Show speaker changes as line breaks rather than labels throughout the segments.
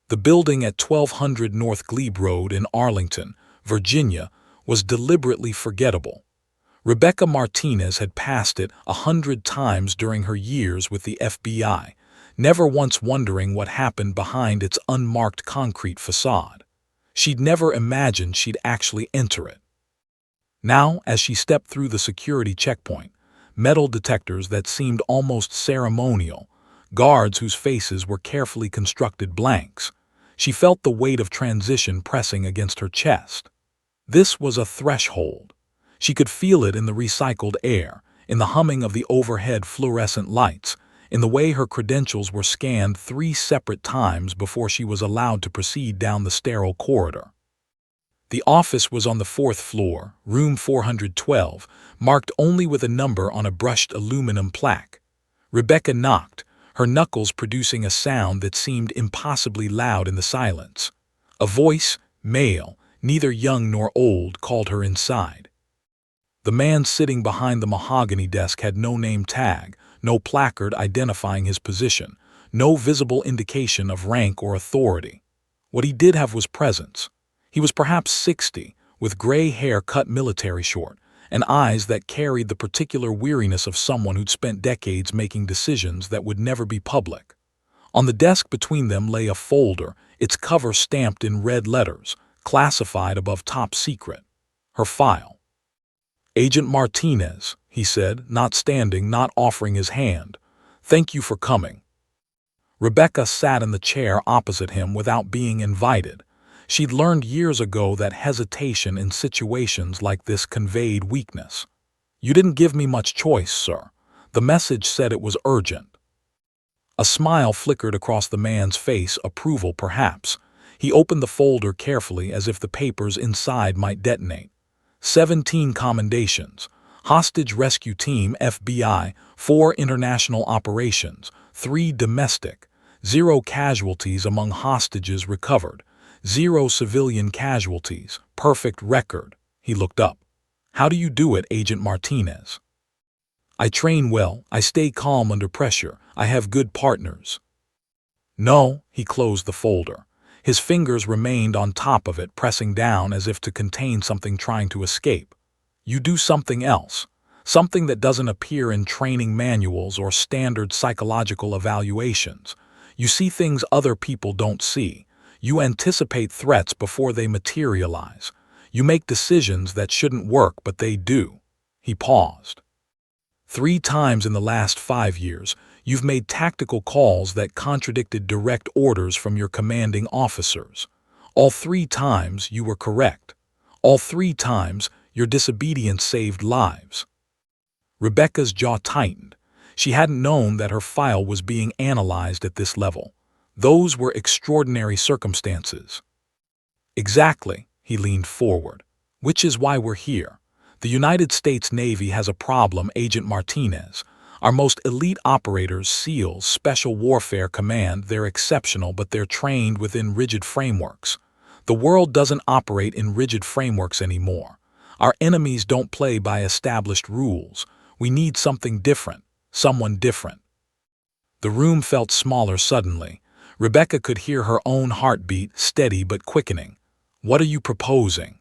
The building at 1200 North Glebe Road in Arlington, Virginia, was deliberately forgettable. Rebecca Martinez had passed it 100 times during her years with the FBI, never once wondering what happened behind its unmarked concrete facade. She'd never imagined she'd actually enter it. Now, as she stepped through the security checkpoint, metal detectors that seemed almost ceremonial, guards whose faces were carefully constructed blanks, she felt the weight of transition pressing against her chest. This was a threshold. She could feel it in the recycled air, in the humming of the overhead fluorescent lights, in the way her credentials were scanned 3 separate times before she was allowed to proceed down the sterile corridor. The office was on the 4th floor, room 412, marked only with a number on a brushed aluminum plaque. Rebecca knocked, her knuckles producing a sound that seemed impossibly loud in the silence. A voice, male, neither young nor old, called her inside. The man sitting behind the mahogany desk had no name tag, no placard identifying his position, no visible indication of rank or authority. What he did have was presence. He was perhaps 60, with gray hair cut military short, and eyes that carried the particular weariness of someone who'd spent decades making decisions that would never be public. On the desk between them lay a folder, its cover stamped in red letters, classified above top secret. Her file. "Agent Martinez," he said, not standing, not offering his hand. "Thank you for coming." Rebecca sat in the chair opposite him without being invited. She'd learned years ago that hesitation in situations like this conveyed weakness. "You didn't give me much choice, sir." The message said it was urgent. A smile flickered across the man's face, approval perhaps. He opened the folder carefully as if the papers inside might detonate. 17 commendations. Hostage Rescue Team, FBI, 4 international operations, 3 domestic, 0 casualties among hostages recovered, 0 civilian casualties, perfect record. He looked up. "How do you do it, Agent Martinez?" "I train well, I stay calm under pressure, I have good partners." "No," he closed the folder. His fingers remained on top of it, pressing down as if to contain something trying to escape. "You do something else. Something that doesn't appear in training manuals or standard psychological evaluations. You see things other people don't see. You anticipate threats before they materialize. You make decisions that shouldn't work, but they do." He paused. 3 times in the last 5 years, you've made tactical calls that contradicted direct orders from your commanding officers. All 3 times you were correct. All 3 times your disobedience saved lives. Rebecca's jaw tightened. She hadn't known that her file was being analyzed at this level. Those were extraordinary circumstances. "Exactly," he leaned forward. "Which is why we're here. The United States Navy has a problem, Agent Martinez. Our most elite operators, SEALs, Special Warfare Command, they're exceptional, but they're trained within rigid frameworks. The world doesn't operate in rigid frameworks anymore. Our enemies don't play by established rules. We need something different, someone different." The room felt smaller suddenly. Rebecca could hear her own heartbeat, steady but quickening. "What are you proposing?"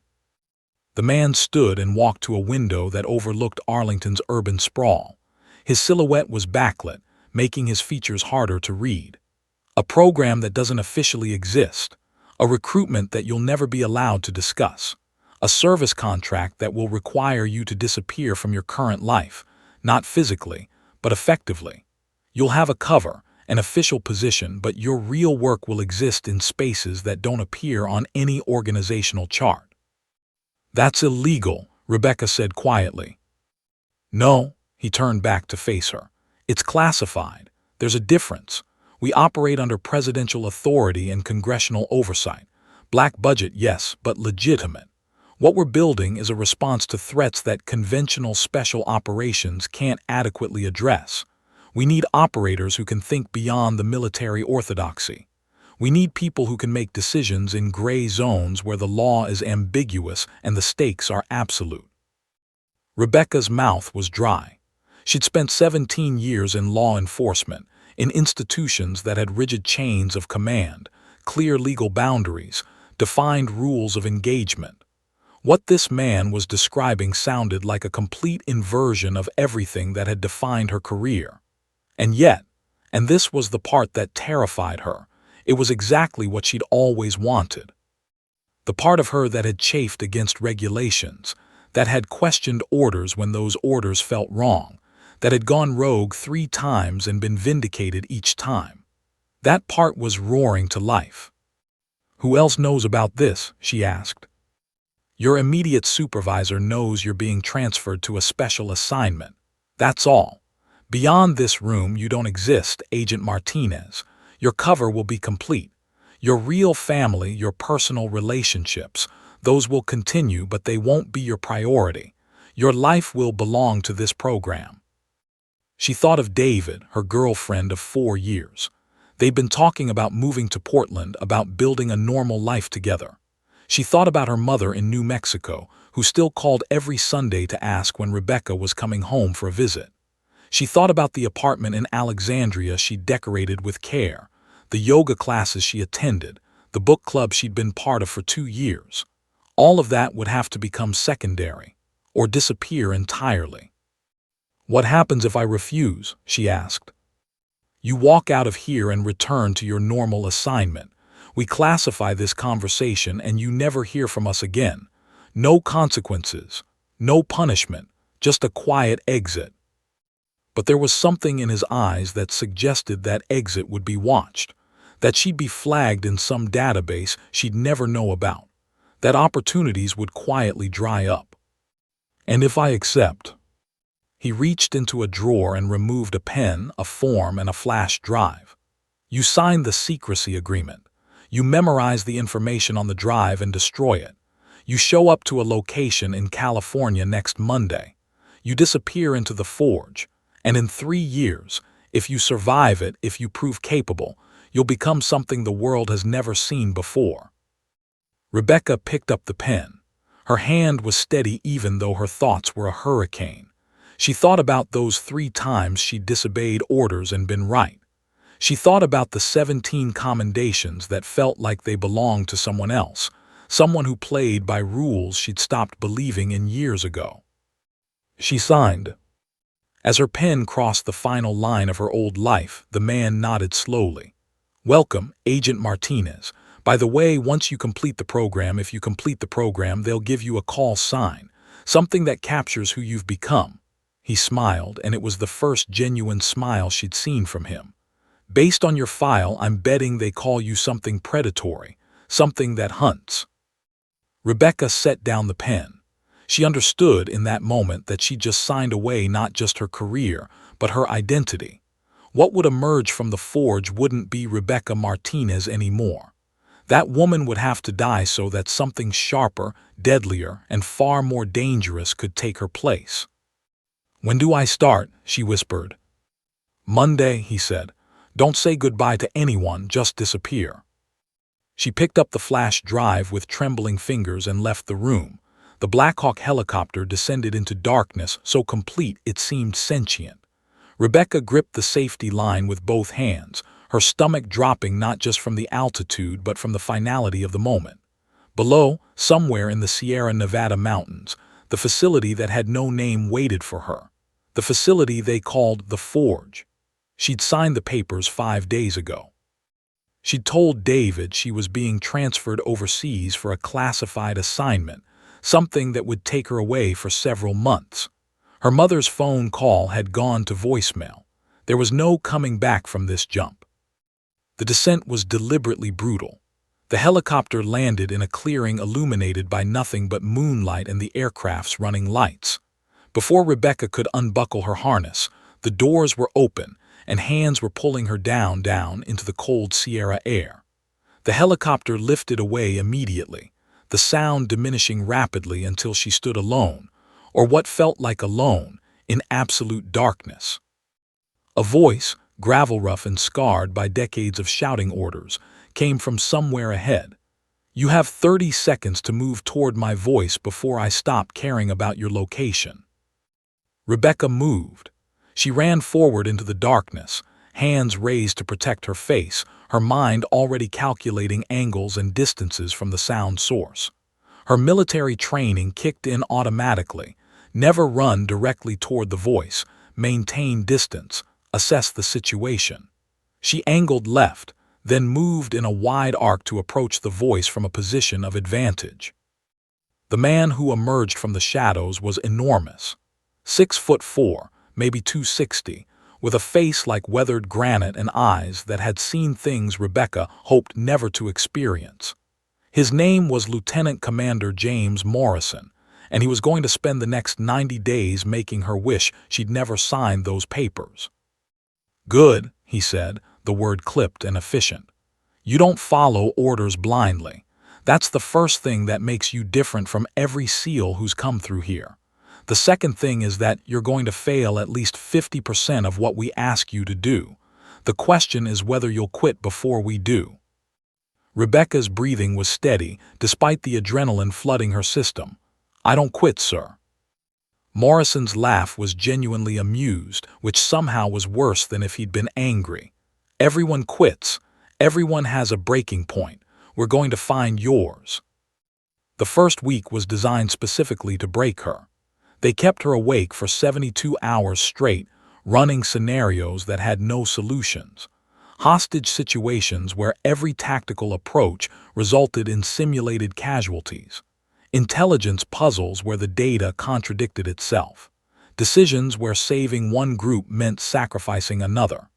The man stood and walked to a window that overlooked Arlington's urban sprawl. His silhouette was backlit, making his features harder to read. "A program that doesn't officially exist. A recruitment that you'll never be allowed to discuss. A service contract that will require you to disappear from your current life, not physically, but effectively. You'll have a cover, an official position, but your real work will exist in spaces that don't appear on any organizational chart." "That's illegal," Rebecca said quietly. "No," he turned back to face her. "It's classified. There's a difference. We operate under presidential authority and congressional oversight. Black budget, yes, but legitimate. What we're building is a response to threats that conventional special operations can't adequately address. We need operators who can think beyond the military orthodoxy. We need people who can make decisions in gray zones where the law is ambiguous and the stakes are absolute." Rebecca's mouth was dry. She'd spent 17 years in law enforcement, in institutions that had rigid chains of command, clear legal boundaries, defined rules of engagement. What this man was describing sounded like a complete inversion of everything that had defined her career. And yet, and this was the part that terrified her, it was exactly what she'd always wanted. The part of her that had chafed against regulations, that had questioned orders when those orders felt wrong, that had gone rogue 3 times and been vindicated each time. That part was roaring to life. "Who else knows about this?" she asked. "Your immediate supervisor knows you're being transferred to a special assignment. That's all. Beyond this room you don't exist, Agent Martinez. Your cover will be complete. Your real family, your personal relationships, those will continue, but they won't be your priority. Your life will belong to this program." She thought of David, her girlfriend of 4 years. They'd been talking about moving to Portland, about building a normal life together. She thought about her mother in New Mexico, who still called every Sunday to ask when Rebecca was coming home for a visit. She thought about the apartment in Alexandria she decorated with care, the yoga classes she attended, the book club she'd been part of for 2 years. All of that would have to become secondary, or disappear entirely. "What happens if I refuse?" she asked. "You walk out of here and return to your normal assignment. We classify this conversation and you never hear from us again. No consequences, no punishment, just a quiet exit." But there was something in his eyes that suggested that exit would be watched, that she'd be flagged in some database she'd never know about, that opportunities would quietly dry up. "And if I accept?" He reached into a drawer and removed a pen, a form, and a flash drive. "You sign the secrecy agreement. You memorize the information on the drive and destroy it. You show up to a location in California next Monday. You disappear into the forge. And in 3 years, if you survive it, if you prove capable, you'll become something the world has never seen before." Rebecca picked up the pen. Her hand was steady even though her thoughts were a hurricane. She thought about those 3 times she'd disobeyed orders and been right. She thought about the 17 commendations that felt like they belonged to someone else, someone who played by rules she'd stopped believing in years ago. She signed. As her pen crossed the final line of her old life, the man nodded slowly. "Welcome, Agent Martinez. By the way, once you complete the program, if you complete the program, they'll give you a call sign, something that captures who you've become." He smiled, and it was the first genuine smile she'd seen from him. "Based on your file, I'm betting they call you something predatory, something that hunts." Rebecca set down the pen. She understood in that moment that she just signed away not just her career, but her identity. What would emerge from the forge wouldn't be Rebecca Martinez anymore. That woman would have to die so that something sharper, deadlier, and far more dangerous could take her place. "When do I start?" she whispered. "Monday," he said. "Don't say goodbye to anyone, just disappear." She picked up the flash drive with trembling fingers and left the room. The Black Hawk helicopter descended into darkness so complete it seemed sentient. Rebecca gripped the safety line with both hands, her stomach dropping not just from the altitude but from the finality of the moment. Below, somewhere in the Sierra Nevada mountains, the facility that had no name waited for her. The facility they called the Forge. She'd signed the papers 5 days ago. She'd told David she was being transferred overseas for a classified assignment, something that would take her away for several months. Her mother's phone call had gone to voicemail. There was no coming back from this jump. The descent was deliberately brutal. The helicopter landed in a clearing illuminated by nothing but moonlight and the aircraft's running lights. Before Rebecca could unbuckle her harness, the doors were open and hands were pulling her down into the cold Sierra air. The helicopter lifted away immediately, the sound diminishing rapidly until she stood alone, or what felt like alone, in absolute darkness. A voice, gravel-rough and scarred by decades of shouting orders, came from somewhere ahead. "You have 30 seconds to move toward my voice before I stop caring about your location." Rebecca moved. She ran forward into the darkness, hands raised to protect her face, her mind already calculating angles and distances from the sound source. Her military training kicked in automatically. Never run directly toward the voice, maintain distance, assess the situation. She angled left, then moved in a wide arc to approach the voice from a position of advantage. The man who emerged from the shadows was enormous. 6'4", maybe 260, with a face like weathered granite and eyes that had seen things Rebecca hoped never to experience. His name was Lieutenant Commander James Morrison, and he was going to spend the next 90 days making her wish she'd never signed those papers. "Good," he said, the word clipped and efficient. "You don't follow orders blindly. That's the first thing that makes you different from every SEAL who's come through here. The second thing is that you're going to fail at least 50% of what we ask you to do. The question is whether you'll quit before we do." Rebecca's breathing was steady, despite the adrenaline flooding her system. "I don't quit, sir." Morrison's laugh was genuinely amused, which somehow was worse than if he'd been angry. "Everyone quits. Everyone has a breaking point. We're going to find yours." The first week was designed specifically to break her. They kept her awake for 72 hours straight, running scenarios that had no solutions. Hostage situations where every tactical approach resulted in simulated casualties. Intelligence puzzles where the data contradicted itself. Decisions where saving one group meant sacrificing another.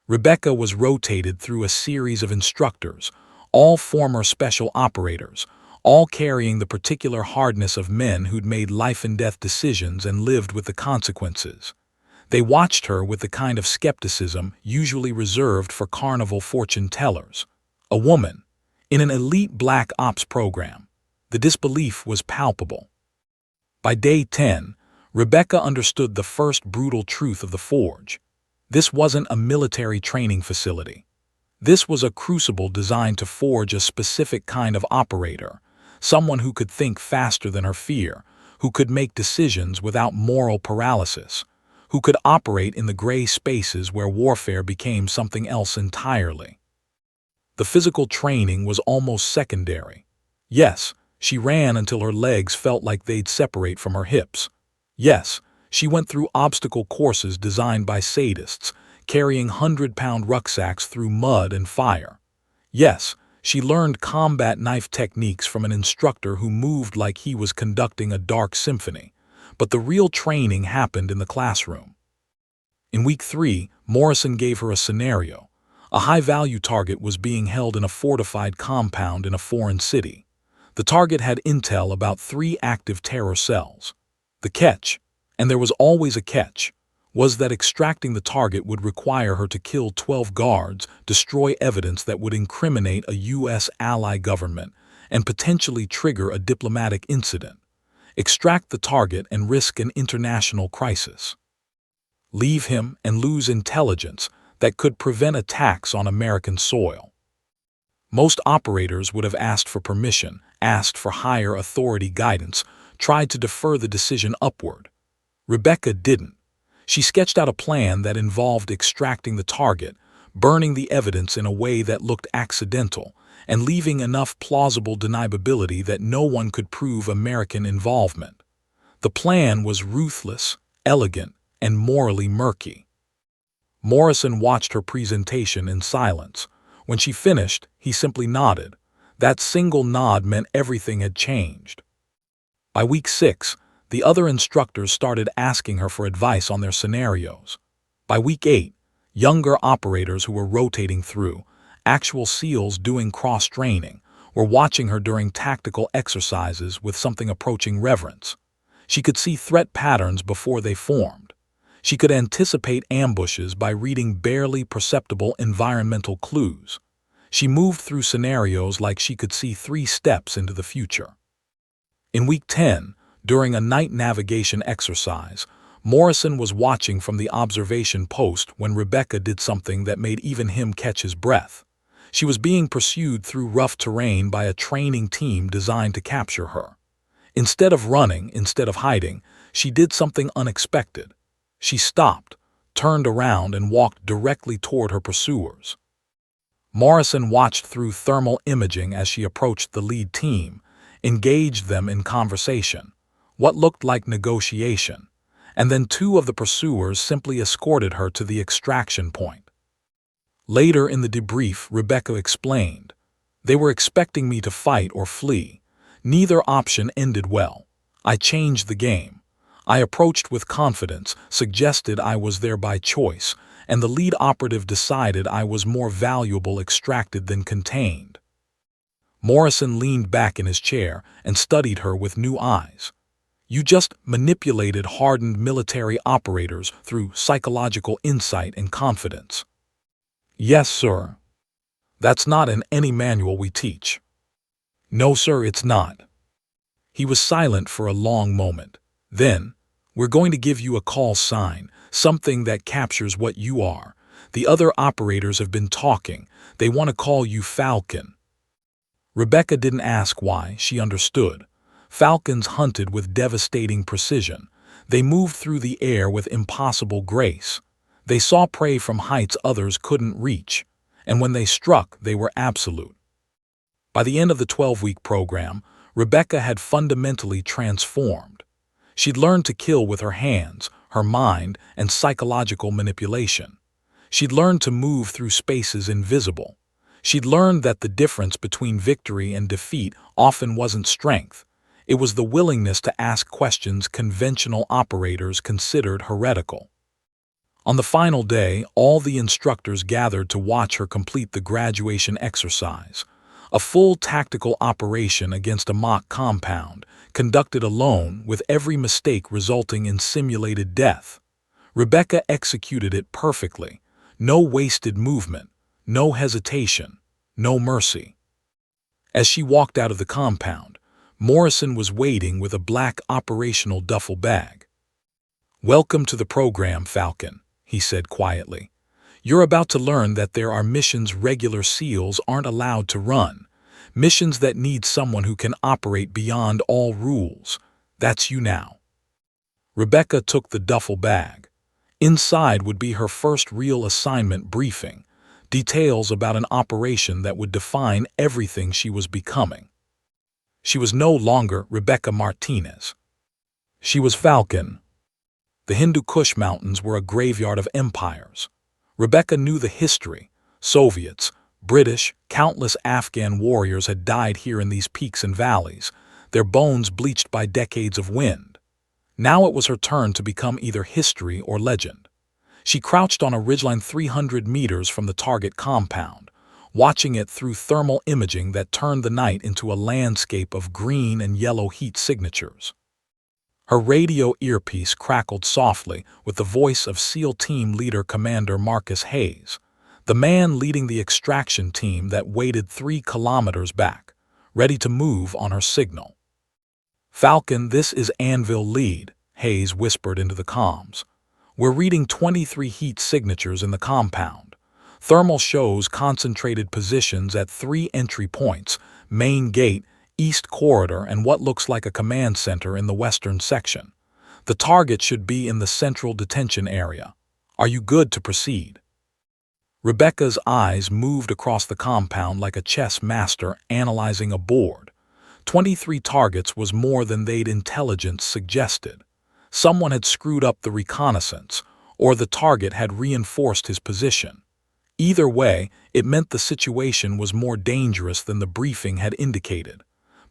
Rebecca was rotated through a series of instructors, all former special operators, all carrying the particular hardness of men who'd made life-and-death decisions and lived with the consequences. They watched her with the kind of skepticism usually reserved for carnival fortune tellers. A woman, in an elite black ops program. The disbelief was palpable. By day 10, Rebecca understood the first brutal truth of the Forge. This wasn't a military training facility. This was a crucible designed to forge a specific kind of operator, someone who could think faster than her fear, who could make decisions without moral paralysis, who could operate in the gray spaces where warfare became something else entirely. The physical training was almost secondary. Yes, she ran until her legs felt like they'd separate from her hips. Yes, she went through obstacle courses designed by sadists, carrying 100-pound rucksacks through mud and fire. Yes, she learned combat knife techniques from an instructor who moved like he was conducting a dark symphony. But the real training happened in the classroom. In week 3, Morrison gave her a scenario. A high-value target was being held in a fortified compound in a foreign city. The target had intel about 3 active terror cells. The catch, and there was always a catch, was that extracting the target would require her to kill 12 guards, destroy evidence that would incriminate a U.S. ally government, and potentially trigger a diplomatic incident. Extract the target and risk an international crisis. Leave him and lose intelligence that could prevent attacks on American soil. Most operators would have asked for permission, asked for higher authority guidance, tried to defer the decision upward. Rebecca didn't. She sketched out a plan that involved extracting the target, burning the evidence in a way that looked accidental, and leaving enough plausible deniability that no one could prove American involvement. The plan was ruthless, elegant, and morally murky. Morrison watched her presentation in silence. When she finished, he simply nodded. That single nod meant everything had changed. By week 6, the other instructors started asking her for advice on their scenarios. By week 8, younger operators who were rotating through, actual SEALs doing cross-training, were watching her during tactical exercises with something approaching reverence. She could see threat patterns before they formed. She could anticipate ambushes by reading barely perceptible environmental clues. She moved through scenarios like she could see 3 steps into the future. In week 10, during a night navigation exercise, Morrison was watching from the observation post when Rebecca did something that made even him catch his breath. She was being pursued through rough terrain by a training team designed to capture her. Instead of running, instead of hiding, she did something unexpected. She stopped, turned around, and walked directly toward her pursuers. Morrison watched through thermal imaging as she approached the lead team, engaged them in conversation, what looked like negotiation, and then two of the pursuers simply escorted her to the extraction point. Later in the debrief, Rebecca explained, "They were expecting me to fight or flee. Neither option ended well. I changed the game. I approached with confidence, suggested I was there by choice, and the lead operative decided I was more valuable extracted than contained." Morrison leaned back in his chair and studied her with new eyes. "You just manipulated hardened military operators through psychological insight and confidence." "Yes, sir. That's not in any manual we teach." "No, sir, it's not." He was silent for a long moment. Then, "We're going to give you a call sign, something that captures what you are. The other operators have been talking. They want to call you Falcon." Rebecca didn't ask why, she understood. Falcons hunted with devastating precision. They moved through the air with impossible grace. They saw prey from heights others couldn't reach, and when they struck, they were absolute. By the end of the 12-week program, Rebecca had fundamentally transformed. She'd learned to kill with her hands, her mind, and psychological manipulation. She'd learned to move through spaces invisible. She'd learned that the difference between victory and defeat often wasn't strength. It was the willingness to ask questions conventional operators considered heretical. On the final day, all the instructors gathered to watch her complete the graduation exercise. A full tactical operation against a mock compound, conducted alone, with every mistake resulting in simulated death. Rebecca executed it perfectly. No wasted movement, no hesitation, no mercy. As she walked out of the compound, Morrison was waiting with a black operational duffel bag. "Welcome to the program, Falcon," he said quietly. "You're about to learn that there are missions regular SEALs aren't allowed to run. Missions that need someone who can operate beyond all rules. That's you now." Rebecca took the duffel bag. Inside would be her first real assignment briefing, details about an operation that would define everything she was becoming. She was no longer Rebecca Martinez. She was Falcon. The Hindu Kush Mountains were a graveyard of empires. Rebecca knew the history. Soviets, British, countless Afghan warriors had died here in these peaks and valleys, their bones bleached by decades of wind. Now it was her turn to become either history or legend. She crouched on a ridgeline 300 meters from the target compound, watching it through thermal imaging that turned the night into a landscape of green and yellow heat signatures. Her radio earpiece crackled softly with the voice of SEAL Team Leader Commander Marcus Hayes, the man leading the extraction team that waited 3 kilometers back, ready to move on her signal. "Falcon, this is Anvil Lead," Hayes whispered into the comms. "We're reading 23 heat signatures in the compound. Thermal shows concentrated positions at 3 entry points, main gate, east corridor, and what looks like a command center in the western section. The target should be in the central detention area. Are you good to proceed?" Rebecca's eyes moved across the compound like a chess master analyzing a board. 23 targets was more than they'd intelligence suggested. Someone had screwed up the reconnaissance, or the target had reinforced his position. Either way, it meant the situation was more dangerous than the briefing had indicated.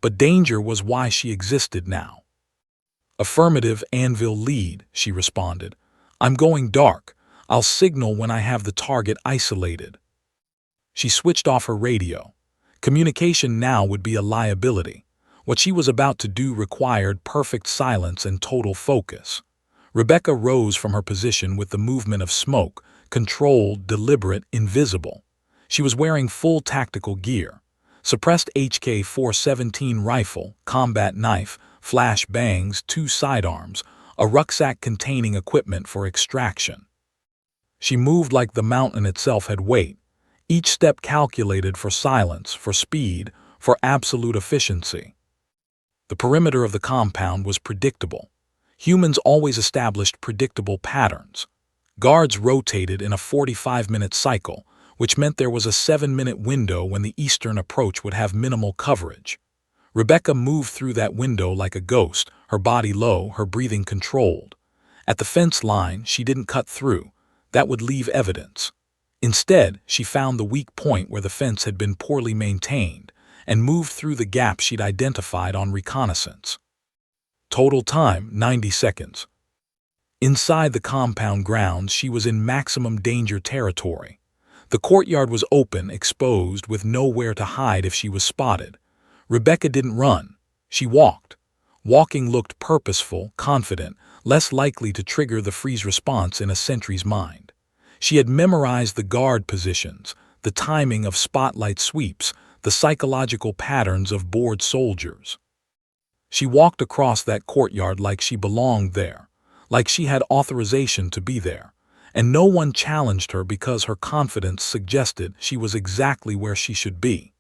But danger was why she existed now. "Affirmative, Anvil Lead," she responded. "I'm going dark. I'll signal when I have the target isolated." She switched off her radio. Communication now would be a liability. What she was about to do required perfect silence and total focus. Rebecca rose from her position with the movement of smoke, controlled, deliberate, invisible. She was wearing full tactical gear. Suppressed HK-417 rifle, combat knife, flash bangs, 2 sidearms, a rucksack containing equipment for extraction. She moved like the mountain itself had weight, each step calculated for silence, for speed, for absolute efficiency. The perimeter of the compound was predictable. Humans always established predictable patterns. Guards rotated in a 45-minute cycle, which meant there was a 7-minute window when the eastern approach would have minimal coverage. Rebecca moved through that window like a ghost, her body low, her breathing controlled. At the fence line, she didn't cut through. That would leave evidence. Instead, she found the weak point where the fence had been poorly maintained and moved through the gap she'd identified on reconnaissance. Total time, 90 seconds. Inside the compound grounds, she was in maximum danger territory. The courtyard was open, exposed, with nowhere to hide if she was spotted. Rebecca didn't run. She walked. Walking looked purposeful, confident, less likely to trigger the freeze response in a sentry's mind. She had memorized the guard positions, the timing of spotlight sweeps, the psychological patterns of bored soldiers. She walked across that courtyard like she belonged there, like she had authorization to be there, and no one challenged her because her confidence suggested she was exactly where she should be.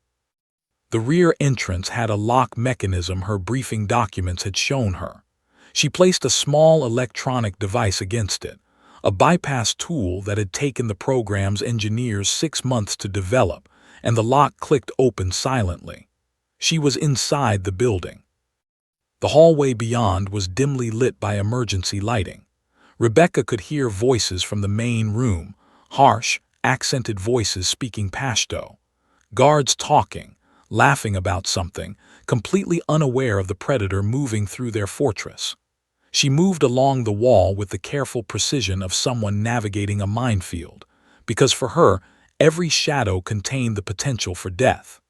The rear entrance had a lock mechanism her briefing documents had shown her. She placed a small electronic device against it, a bypass tool that had taken the program's engineers 6 months to develop, and the lock clicked open silently. She was inside the building. The hallway beyond was dimly lit by emergency lighting. Rebecca could hear voices from the main room, harsh, accented voices speaking Pashto. Guards talking, laughing about something, completely unaware of the predator moving through their fortress. She moved along the wall with the careful precision of someone navigating a minefield, because for her, every shadow contained the potential for death.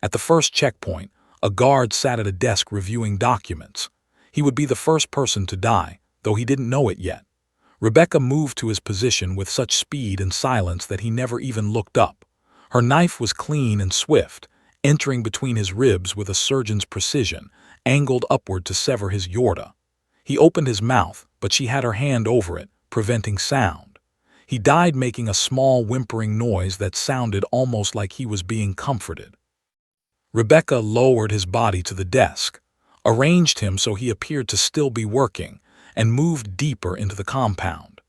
At the first checkpoint, a guard sat at a desk reviewing documents. He would be the first person to die, though he didn't know it yet. Rebecca moved to his position with such speed and silence that he never even looked up. Her knife was clean and swift, entering between his ribs with a surgeon's precision, angled upward to sever his aorta. He opened his mouth, but she had her hand over it, preventing sound. He died making a small whimpering noise that sounded almost like he was being comforted. Rebecca lowered his body to the desk, arranged him so he appeared to still be working, and moved deeper into the compound.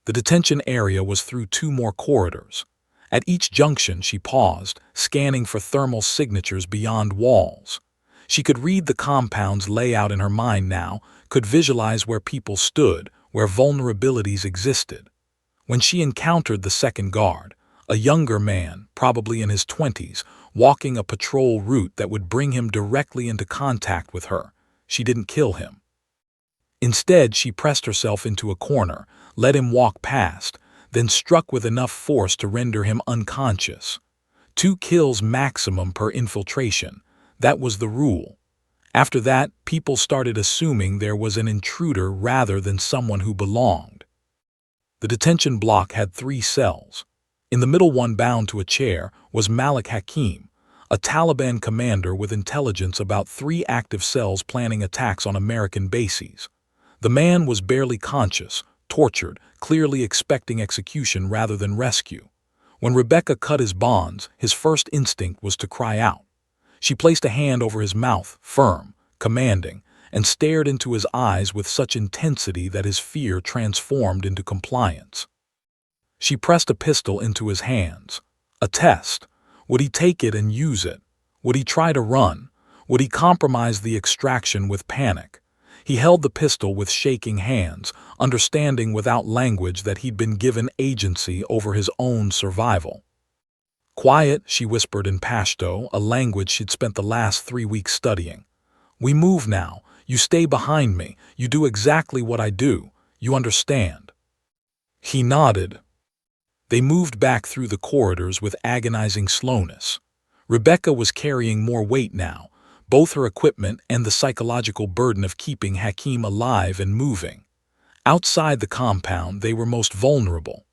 The detention area was through 2 more corridors. At each junction, she paused, scanning for thermal signatures beyond walls. She could read the compound's layout in her mind now, could visualize where people stood, where vulnerabilities existed. When she encountered the second guard, a younger man, probably in his 20s, walking a patrol route that would bring him directly into contact with her, she didn't kill him. Instead, she pressed herself into a corner, let him walk past, then struck with enough force to render him unconscious. 2 kills maximum per infiltration. That was the rule. After that, people started assuming there was an intruder rather than someone who belonged. The detention block had 3 cells. In the middle one, bound to a chair, was Malik Hakim, a Taliban commander with intelligence about 3 active cells planning attacks on American bases. The man was barely conscious, tortured, clearly expecting execution rather than rescue. When Rebecca cut his bonds, his first instinct was to cry out. She placed a hand over his mouth, firm, commanding, and stared into his eyes with such intensity that his fear transformed into compliance. She pressed a pistol into his hands. A test. Would he take it and use it? Would he try to run? Would he compromise the extraction with panic? He held the pistol with shaking hands, understanding without language that he'd been given agency over his own survival. "Quiet," she whispered in Pashto, a language she'd spent the last 3 weeks studying. "We move now. You stay behind me. You do exactly what I do. You understand?" He nodded. They moved back through the corridors with agonizing slowness. Rebecca was carrying more weight now, both her equipment and the psychological burden of keeping Hakim alive and moving. Outside the compound, they were most vulnerable.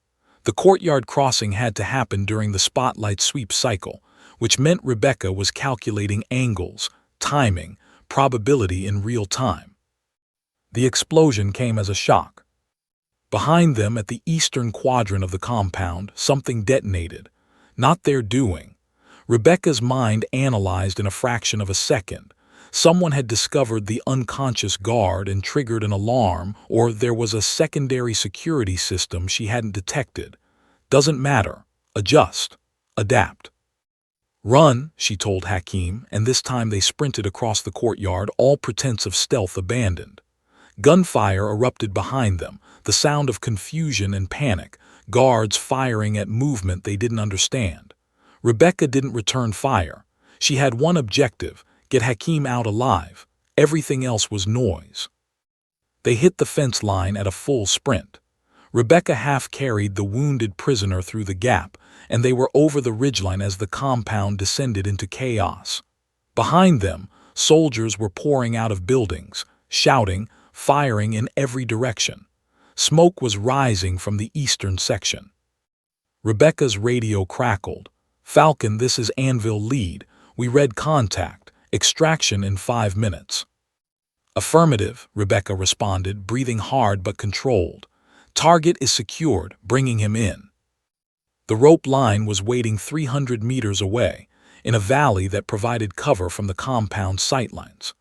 The courtyard crossing had to happen during the spotlight sweep cycle, which meant Rebecca was calculating angles, timing, probability in real time. The explosion came as a shock. Behind them, at the eastern quadrant of the compound, something detonated. Not their doing. Rebecca's mind analyzed in a fraction of a second. Someone had discovered the unconscious guard and triggered an alarm, or there was a secondary security system she hadn't detected. Doesn't matter. adjust, adapt. Run, she told Hakim, and this time they sprinted across the courtyard, all pretense of stealth abandoned. Gunfire erupted behind them, the sound of confusion and panic, guards firing at movement they didn't understand. Rebecca didn't return fire. She had one objective: get Hakim out alive. Everything else was noise. They hit the fence line at a full sprint. Rebecca half-carried the wounded prisoner through the gap, and they were over the ridgeline as the compound descended into chaos. Behind them, soldiers were pouring out of buildings, shouting, firing in every direction. Smoke was rising from the eastern section. Rebecca's radio crackled. "Falcon, this is Anvil Lead. We read contact. Extraction in 5 minutes." "Affirmative," Rebecca responded, breathing hard but controlled. "Target is secured, bringing him in." The rope line was waiting 300 meters away, in a valley that provided cover from the compound's sightlines.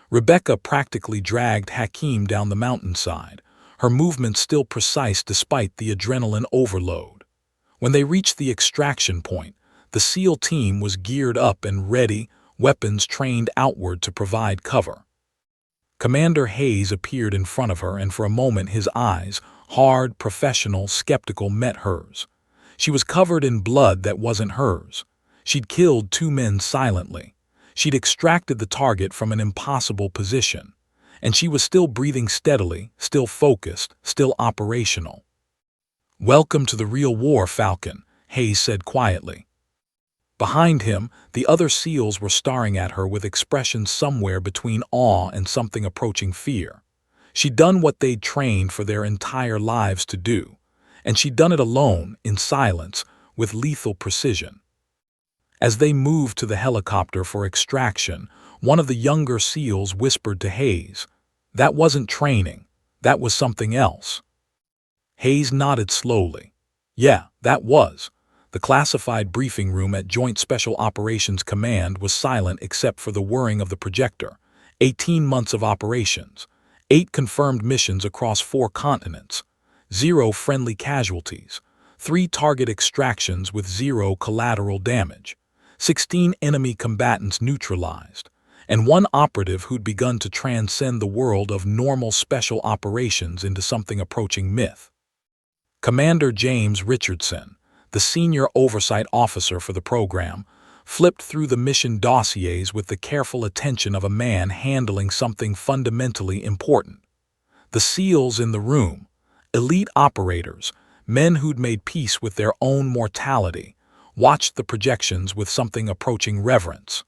Rebecca practically dragged Hakim down the mountainside, her movements still precise despite the adrenaline overload. When they reached the extraction point, the SEAL team was geared up and ready, weapons trained outward to provide cover. Commander Hayes appeared in front of her, and for a moment his eyes, hard, professional, skeptical, met hers. She was covered in blood that wasn't hers. She'd killed 2 men silently. She'd extracted the target from an impossible position. And she was still breathing steadily, still focused, still operational. "Welcome to the real war, Falcon," Hayes said quietly. Behind him, the other SEALs were staring at her with expressions somewhere between awe and something approaching fear. She'd done what they'd trained for their entire lives to do, and she'd done it alone, in silence, with lethal precision. As they moved to the helicopter for extraction, one of the younger SEALs whispered to Hayes, "That wasn't training, that was something else." Hayes nodded slowly. "Yeah, that was." The classified briefing room at Joint Special Operations Command was silent except for the whirring of the projector. 18 months of operations, 8 confirmed missions across 4 continents, 0 friendly casualties, 3 target extractions with 0 collateral damage, 16 enemy combatants neutralized, and 1 operative who'd begun to transcend the world of normal special operations into something approaching myth. Commander James Richardson, the senior oversight officer for the program, flipped through the mission dossiers with the careful attention of a man handling something fundamentally important. The SEALs in the room, elite operators, men who'd made peace with their own mortality, watched the projections with something approaching reverence.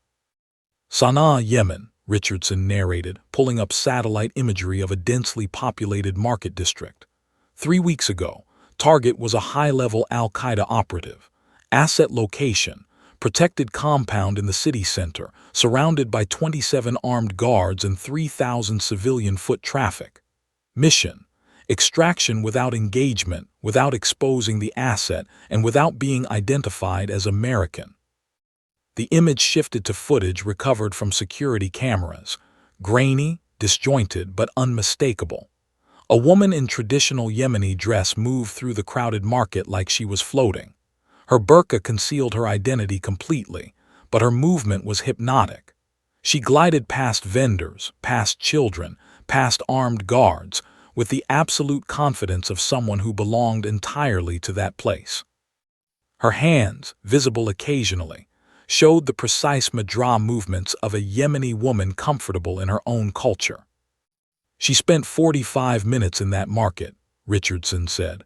"Sana'a, Yemen," Richardson narrated, pulling up satellite imagery of a densely populated market district. 3 weeks ago, target was a high-level Al-Qaeda operative. Asset location, protected compound in the city center, surrounded by 27 armed guards and 3,000 civilian foot traffic. Mission, extraction without engagement, without exposing the asset, and without being identified as American. The image shifted to footage recovered from security cameras, grainy, disjointed, but unmistakable. A woman in traditional Yemeni dress moved through the crowded market like she was floating. Her burqa concealed her identity completely, but her movement was hypnotic. She glided past vendors, past children, past armed guards, with the absolute confidence of someone who belonged entirely to that place. Her hands, visible occasionally, showed the precise madra movements of a Yemeni woman comfortable in her own culture. "She spent 45 minutes in that market," Richardson said.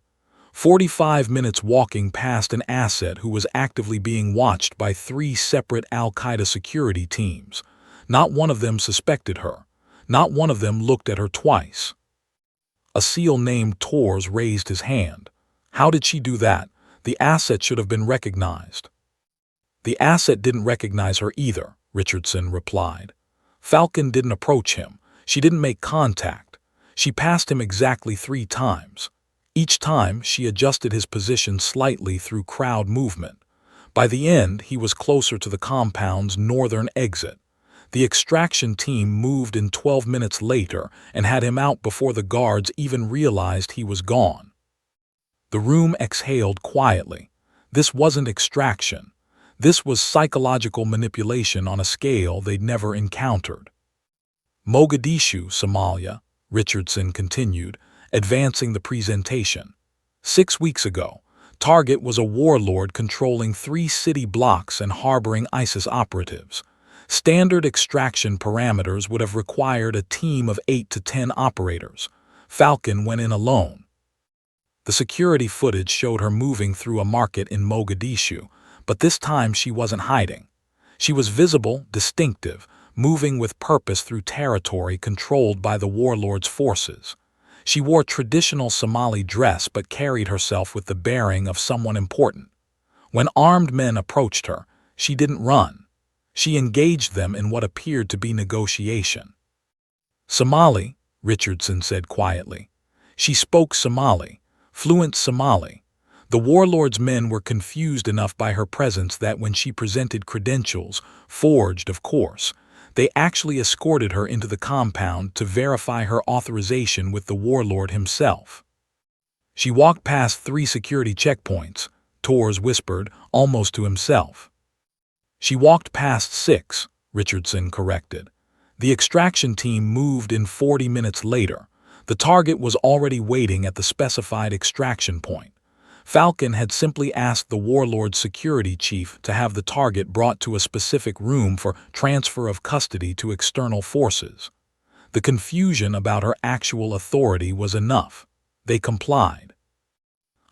45 minutes walking past an asset who was actively being watched by 3 separate Al-Qaeda security teams. Not one of them suspected her. Not one of them looked at her twice. A SEAL named Tors raised his hand. "How did she do that? The asset should have been recognized." "The asset didn't recognize her either," Richardson replied. "Falcon didn't approach him. She didn't make contact. She passed him exactly 3 times. Each time, she adjusted his position slightly through crowd movement. By the end, he was closer to the compound's northern exit. The extraction team moved in 12 minutes later and had him out before the guards even realized he was gone." The room exhaled quietly. This wasn't extraction. This was psychological manipulation on a scale they'd never encountered. Mogadishu, Somalia, Richardson continued, advancing the presentation. 6 weeks ago, Target was a warlord controlling 3 city blocks and harboring ISIS operatives. Standard extraction parameters would have required a team of 8 to 10 operators. Falcon went in alone. The security footage showed her moving through a market in Mogadishu, but this time she wasn't hiding. She was visible, distinctive, moving with purpose through territory controlled by the warlord's forces. She wore traditional Somali dress but carried herself with the bearing of someone important. When armed men approached her, she didn't run. She engaged them in what appeared to be negotiation. "Somali," Richardson said quietly. She spoke Somali, fluent Somali. The warlord's men were confused enough by her presence that when she presented credentials, forged of course, they actually escorted her into the compound to verify her authorization with the warlord himself. She walked past 3 security checkpoints, Torres whispered, almost to himself. She walked past 6, Richardson corrected. The extraction team moved in 40 minutes later. The target was already waiting at the specified extraction point. Falcon had simply asked the warlord's security chief to have the target brought to a specific room for transfer of custody to external forces. The confusion about her actual authority was enough. They complied.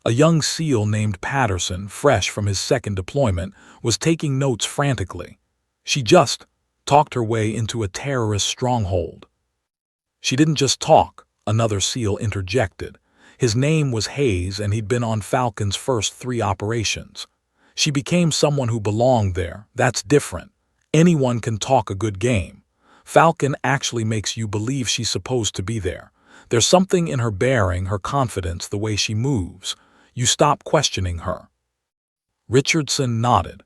A young SEAL named Patterson, fresh from his second deployment, was taking notes frantically. She just talked her way into a terrorist stronghold. She didn't just talk, another SEAL interjected. His name was Hayes and he'd been on Falcon's first 3 operations. She became someone who belonged there. That's different. Anyone can talk a good game. Falcon actually makes you believe she's supposed to be there. There's something in her bearing, her confidence, the way she moves. You stop questioning her. Richardson nodded.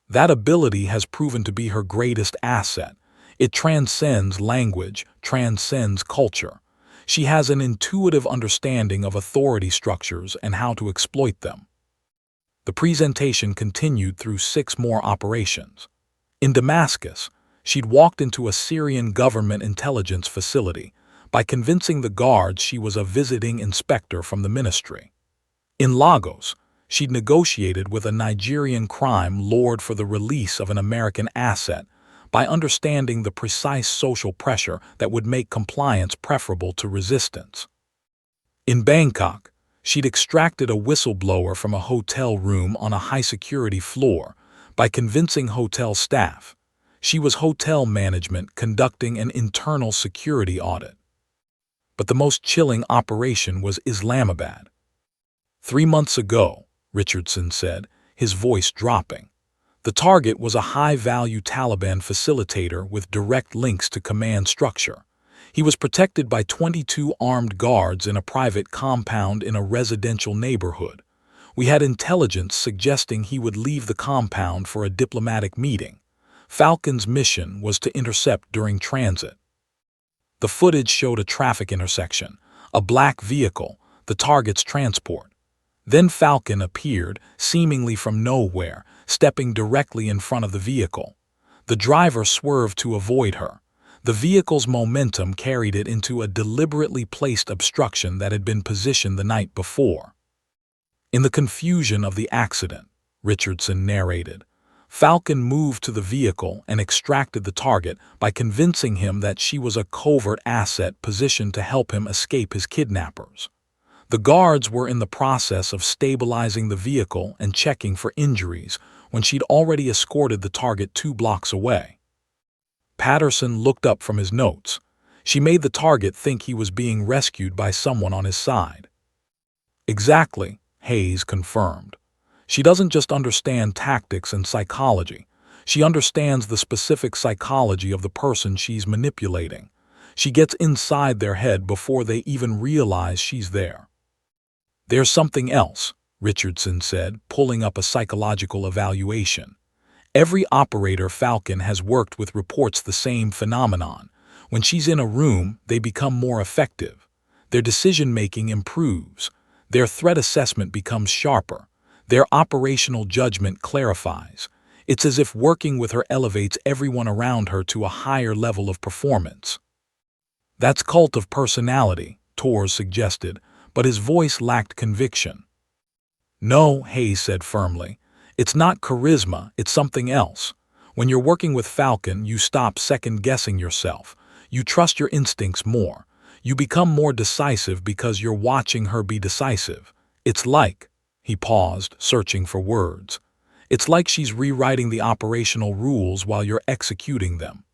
That ability has proven to be her greatest asset. It transcends language, transcends culture. She has an intuitive understanding of authority structures and how to exploit them. The presentation continued through 6 more operations. In Damascus, she'd walked into a Syrian government intelligence facility by convincing the guards she was a visiting inspector from the ministry. In Lagos, she'd negotiated with a Nigerian crime lord for the release of an American asset by understanding the precise social pressure that would make compliance preferable to resistance. In Bangkok, she'd extracted a whistleblower from a hotel room on a high-security floor by convincing hotel staff. She was hotel management conducting an internal security audit. But the most chilling operation was Islamabad. 3 months ago, Richardson said, his voice dropping. The target was a high-value Taliban facilitator with direct links to command structure. He was protected by 22 armed guards in a private compound in a residential neighborhood. We had intelligence suggesting he would leave the compound for a diplomatic meeting. Falcon's mission was to intercept during transit. The footage showed a traffic intersection, a black vehicle, the target's transport. Then Falcon appeared, seemingly from nowhere, stepping directly in front of the vehicle. The driver swerved to avoid her. The vehicle's momentum carried it into a deliberately placed obstruction that had been positioned the night before. In the confusion of the accident, Richardson narrated, Falcon moved to the vehicle and extracted the target by convincing him that she was a covert asset positioned to help him escape his kidnappers. The guards were in the process of stabilizing the vehicle and checking for injuries when she'd already escorted the target 2 blocks away. Patterson looked up from his notes. She made the target think he was being rescued by someone on his side. Exactly, Hayes confirmed. She doesn't just understand tactics and psychology. She understands the specific psychology of the person she's manipulating. She gets inside their head before they even realize she's there. There's something else, Richardson said, pulling up a psychological evaluation. Every operator Falcon has worked with reports the same phenomenon. When she's in a room, they become more effective. Their decision-making improves. Their threat assessment becomes sharper. Their operational judgment clarifies. It's as if working with her elevates everyone around her to a higher level of performance. That's cult of personality, Torres suggested, but his voice lacked conviction. No, Hayes said firmly. It's not charisma, it's something else. When you're working with Falcon, you stop second-guessing yourself. You trust your instincts more. You become more decisive because you're watching her be decisive. It's like, he paused, searching for words. It's like she's rewriting the operational rules while you're executing them.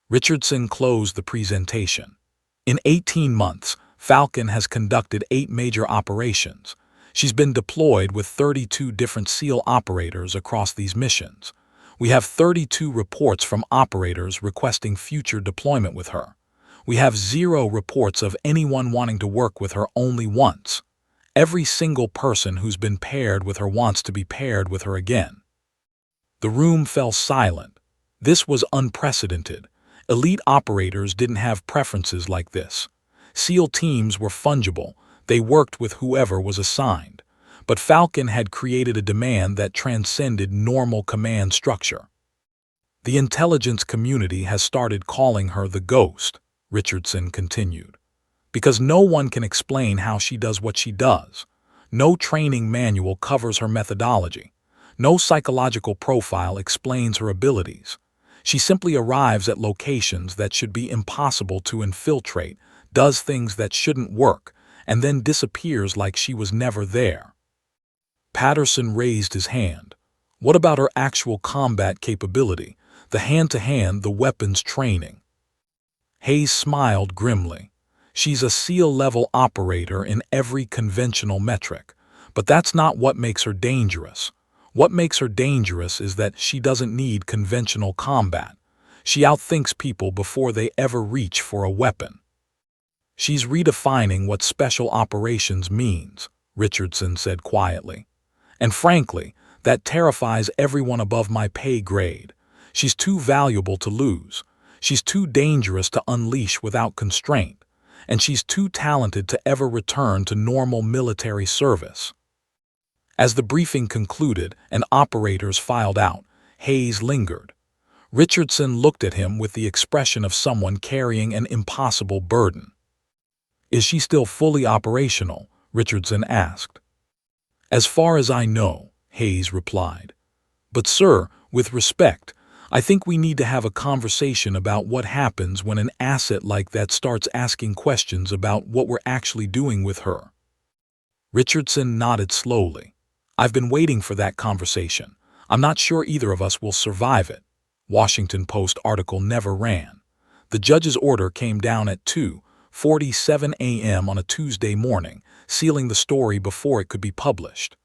Richardson closed the presentation. In 18 months, Falcon has conducted 8 major operations. She's been deployed with 32 different SEAL operators across these missions. We have 32 reports from operators requesting future deployment with her. We have 0 reports of anyone wanting to work with her only once. Every single person who's been paired with her wants to be paired with her again. The room fell silent. This was unprecedented. Elite operators didn't have preferences like this. SEAL teams were fungible. They worked with whoever was assigned. But Falcon had created a demand that transcended normal command structure. The intelligence community has started calling her the Ghost, Richardson continued. Because no one can explain how she does what she does. No training manual covers her methodology. No psychological profile explains her abilities. She simply arrives at locations that should be impossible to infiltrate, does things that shouldn't work, and then disappears like she was never there. Patterson raised his hand. What about her actual combat capability, the hand-to-hand, the weapons training? Hayes smiled grimly. She's a SEAL-level operator in every conventional metric, but that's not what makes her dangerous. What makes her dangerous is that she doesn't need conventional combat. She outthinks people before they ever reach for a weapon. She's redefining what special operations means, Richardson said quietly. And frankly, that terrifies everyone above my pay grade. She's too valuable to lose. She's too dangerous to unleash without constraint. And she's too talented to ever return to normal military service. As the briefing concluded and operators filed out, Hayes lingered. Richardson looked at him with the expression of someone carrying an impossible burden. Is she still fully operational? Richardson asked. As far as I know, Hayes replied. But sir, with respect, I think we need to have a conversation about what happens when an asset like that starts asking questions about what we're actually doing with her. Richardson nodded slowly. I've been waiting for that conversation. I'm not sure either of us will survive it. Washington Post article never ran. The judge's order came down at 2:47 a.m. on a Tuesday morning, sealing the story before it could be published.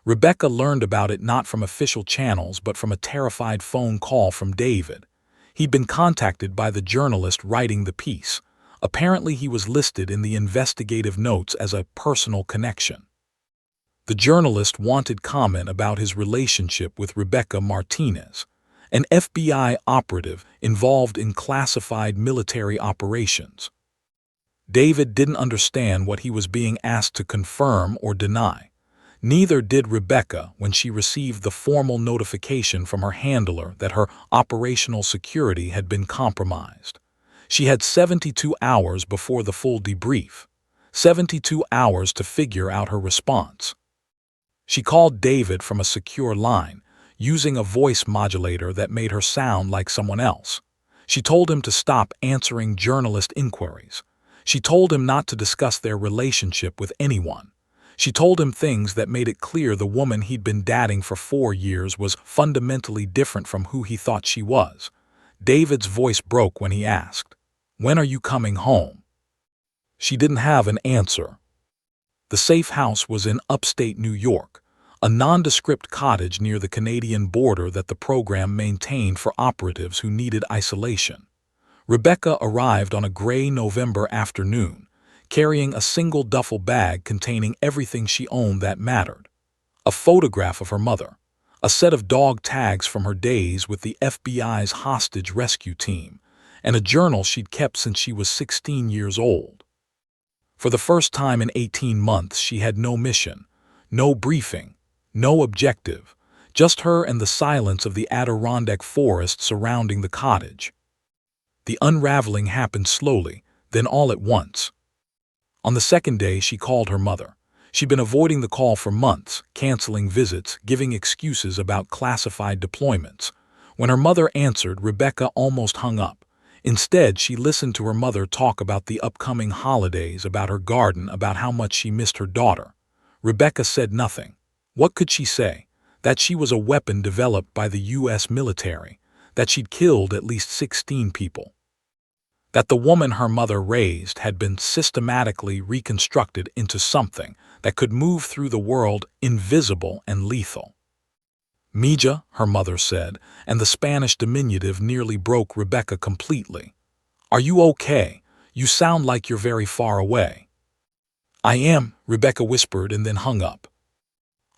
Rebecca learned about it not from official channels but from a terrified phone call from David. He'd been contacted by the journalist writing the piece. Apparently he was listed in the investigative notes as a personal connection. The journalist wanted comment about his relationship with Rebecca Martinez, an FBI operative involved in classified military operations. David didn't understand what he was being asked to confirm or deny. Neither did Rebecca when she received the formal notification from her handler that her operational security had been compromised. She had 72 hours before the full debrief, 72 hours to figure out her response. She called David from a secure line, using a voice modulator that made her sound like someone else. She told him to stop answering journalist inquiries. She told him not to discuss their relationship with anyone. She told him things that made it clear the woman he'd been dating for 4 years was fundamentally different from who he thought she was. David's voice broke when he asked, "When are you coming home?" She didn't have an answer. The safe house was in upstate New York, a nondescript cottage near the Canadian border that the program maintained for operatives who needed isolation. Rebecca arrived on a gray November afternoon, carrying a single duffel bag containing everything she owned that mattered. A photograph of her mother, a set of dog tags from her days with the FBI's hostage rescue team, and a journal she'd kept since she was 16 years old. For the first time in 18 months, she had no mission, no briefing, No objective, just her and the silence of the Adirondack forest surrounding the cottage. The unraveling happened slowly, then all at once. On the second day, she called her mother. She'd been avoiding the call for months, canceling visits, giving excuses about classified deployments. When her mother answered, Rebecca almost hung up. Instead, she listened to her mother talk about the upcoming holidays, about her garden, about how much she missed her daughter. Rebecca said nothing. What could she say? That she was a weapon developed by the U.S. military, that she'd killed at least 16 people, that the woman her mother raised had been systematically reconstructed into something that could move through the world invisible and lethal. Mija, her mother said, and the Spanish diminutive nearly broke Rebecca completely. Are you okay? You sound like you're very far away. I am, Rebecca whispered and then hung up.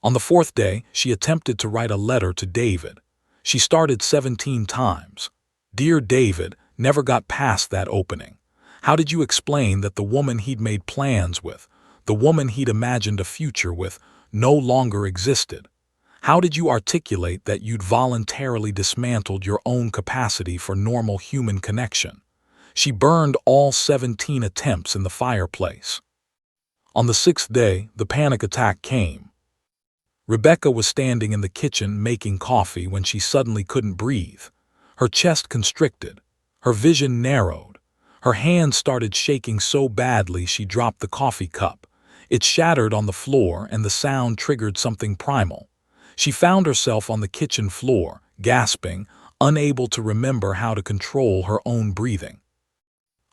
On the fourth day, she attempted to write a letter to David. She started 17 times. Dear David, never got past that opening. How did you explain that the woman he'd made plans with, the woman he'd imagined a future with, no longer existed? How did you articulate that you'd voluntarily dismantled your own capacity for normal human connection? She burned all 17 attempts in the fireplace. On the sixth day, the panic attack came. Rebecca was standing in the kitchen making coffee when she suddenly couldn't breathe. Her chest constricted. Her vision narrowed. Her hands started shaking so badly she dropped the coffee cup. It shattered on the floor and the sound triggered something primal. She found herself on the kitchen floor, gasping, unable to remember how to control her own breathing.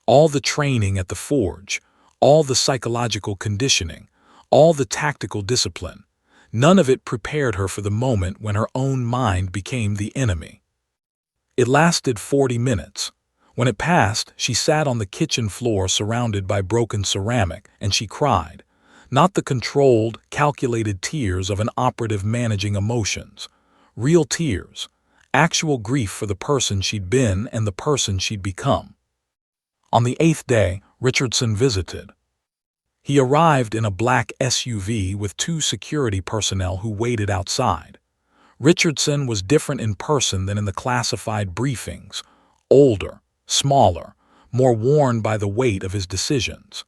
All the training at the forge, all the psychological conditioning, all the tactical discipline, none of it prepared her for the moment when her own mind became the enemy. It lasted 40 minutes. When it passed, she sat on the kitchen floor surrounded by broken ceramic, and she cried. Not the controlled, calculated tears of an operative managing emotions. Real tears. Actual grief for the person she'd been and the person she'd become. On the eighth day, Richardson visited. He arrived in a black SUV with 2 security personnel who waited outside. Richardson was different in person than in the classified briefings. Older, smaller, more worn by the weight of his decisions.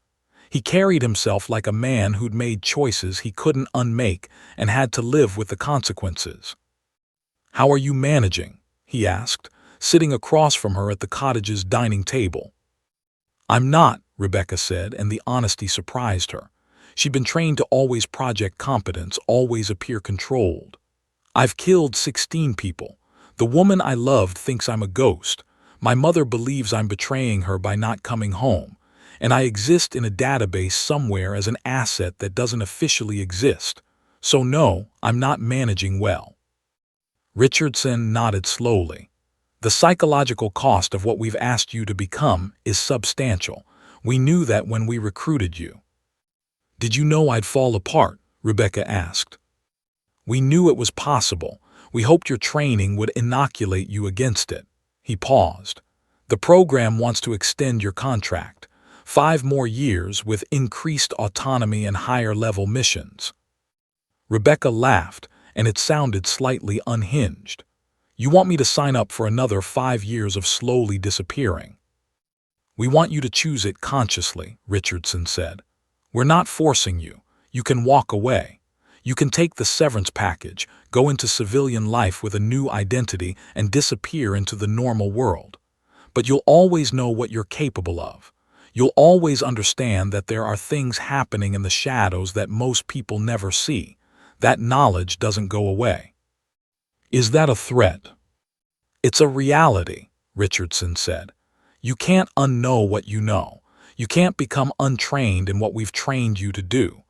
He carried himself like a man who'd made choices he couldn't unmake and had to live with the consequences. How are you managing? He asked, sitting across from her at the cottage's dining table. I'm not, Rebecca said, and the honesty surprised her. She'd been trained to always project competence, always appear controlled. I've killed 16 people. The woman I loved thinks I'm a ghost. My mother believes I'm betraying her by not coming home. And I exist in a database somewhere as an asset that doesn't officially exist. So no, I'm not managing well. Richardson nodded slowly. The psychological cost of what we've asked you to become is substantial. We knew that when we recruited you. Did you know I'd fall apart? Rebecca asked. We knew it was possible. We hoped your training would inoculate you against it. He paused. The program wants to extend your contract. 5 more years with increased autonomy and higher-level missions. Rebecca laughed, and it sounded slightly unhinged. You want me to sign up for another 5 years of slowly disappearing? We want you to choose it consciously, Richardson said. We're not forcing you. You can walk away. You can take the severance package, go into civilian life with a new identity, and disappear into the normal world. But you'll always know what you're capable of. You'll always understand that there are things happening in the shadows that most people never see. That knowledge doesn't go away. Is that a threat? It's a reality, Richardson said. You can't unknow what you know. You can't become untrained in what we've trained you to do.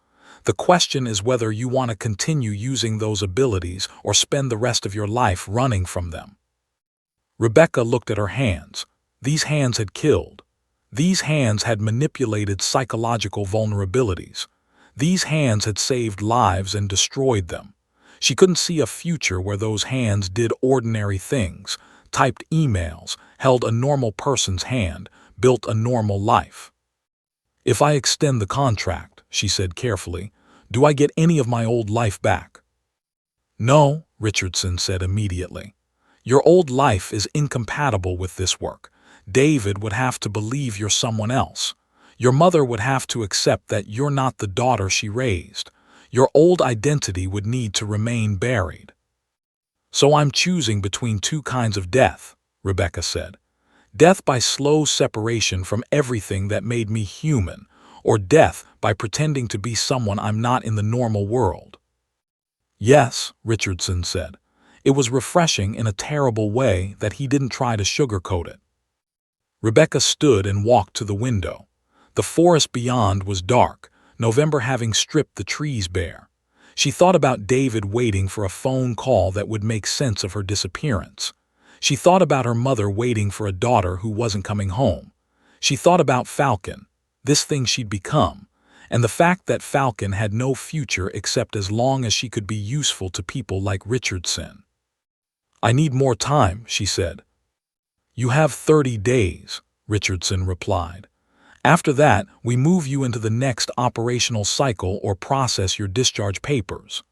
The question is whether you want to continue using those abilities or spend the rest of your life running from them. Rebecca looked at her hands. These hands had killed. These hands had manipulated psychological vulnerabilities. These hands had saved lives and destroyed them. She couldn't see a future where those hands did ordinary things, typed emails, held a normal person's hand, built a normal life. If I extend the contract, she said carefully, do I get any of my old life back? No, Richardson said immediately. Your old life is incompatible with this work. David would have to believe you're someone else. Your mother would have to accept that you're not the daughter she raised. Your old identity would need to remain buried. So I'm choosing between two kinds of death, Rebecca said. Death by slow separation from everything that made me human, or death by pretending to be someone I'm not in the normal world. Yes, Richardson said. It was refreshing in a terrible way that he didn't try to sugarcoat it. Rebecca stood and walked to the window. The forest beyond was dark, November having stripped the trees bare. She thought about David waiting for a phone call that would make sense of her disappearance. She thought about her mother waiting for a daughter who wasn't coming home. She thought about Falcon, this thing she'd become, and the fact that Falcon had no future except as long as she could be useful to people like Richardson. I need more time, she said. You have 30 days, Richardson replied. After that, we move you into the next operational cycle or process your discharge papers.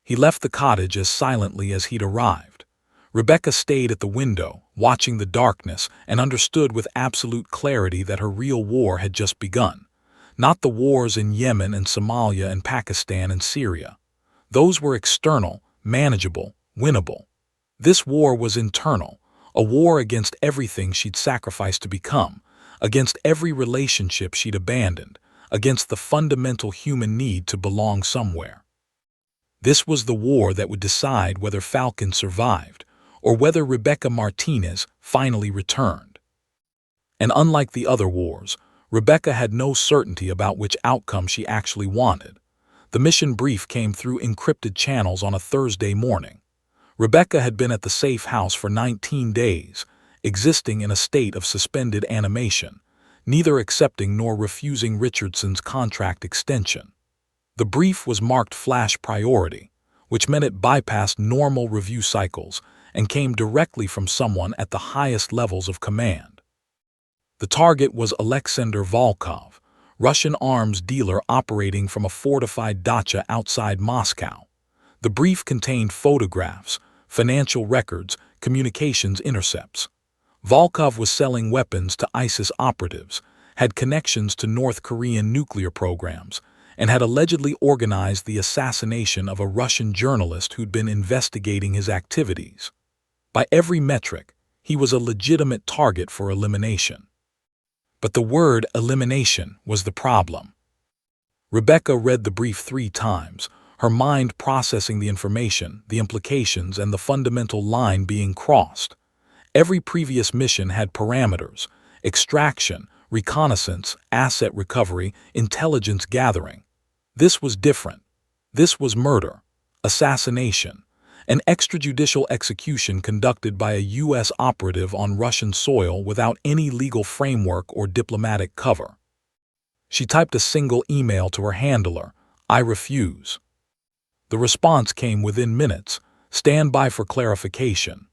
He left the cottage as silently as he'd arrived. Rebecca stayed at the window, watching the darkness, and understood with absolute clarity that her real war had just begun. Not the wars in Yemen and Somalia and Pakistan and Syria. Those were external, manageable, winnable. This war was internal, a war against everything she'd sacrificed to become, against every relationship she'd abandoned, against the fundamental human need to belong somewhere. This was the war that would decide whether Falcon survived, or whether Rebecca Martinez finally returned. And unlike the other wars, Rebecca had no certainty about which outcome she actually wanted. The mission brief came through encrypted channels on a Thursday morning. Rebecca had been at the safe house for 19 days, existing in a state of suspended animation, neither accepting nor refusing Richardson's contract extension. The brief was marked flash priority, which meant it bypassed normal review cycles and came directly from someone at the highest levels of command. The target was Alexander Volkov, Russian arms dealer operating from a fortified dacha outside Moscow. The brief contained photographs, financial records, communications intercepts. Volkov was selling weapons to ISIS operatives, had connections to North Korean nuclear programs, and had allegedly organized the assassination of a Russian journalist who'd been investigating his activities. By every metric, he was a legitimate target for elimination. But the word elimination was the problem. Rebecca read the brief 3 times, her mind processing the information, the implications, and the fundamental line being crossed. Every previous mission had parameters: extraction, reconnaissance, asset recovery, intelligence gathering. This was different. This was murder, assassination, an extrajudicial execution conducted by a U.S. operative on Russian soil without any legal framework or diplomatic cover. She typed a single email to her handler: I refuse. The response came within minutes: stand by for clarification.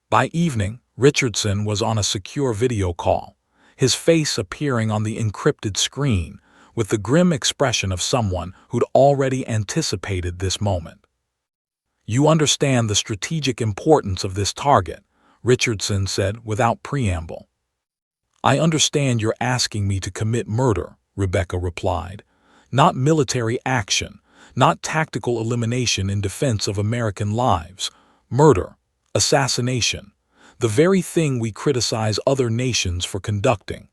By evening, Richardson was on a secure video call, his face appearing on the encrypted screen, with the grim expression of someone who'd already anticipated this moment. You understand the strategic importance of this target, Richardson said without preamble. I understand you're asking me to commit murder, Rebecca replied. Not military action, not tactical elimination in defense of American lives. Murder, assassination, the very thing we criticize other nations for conducting.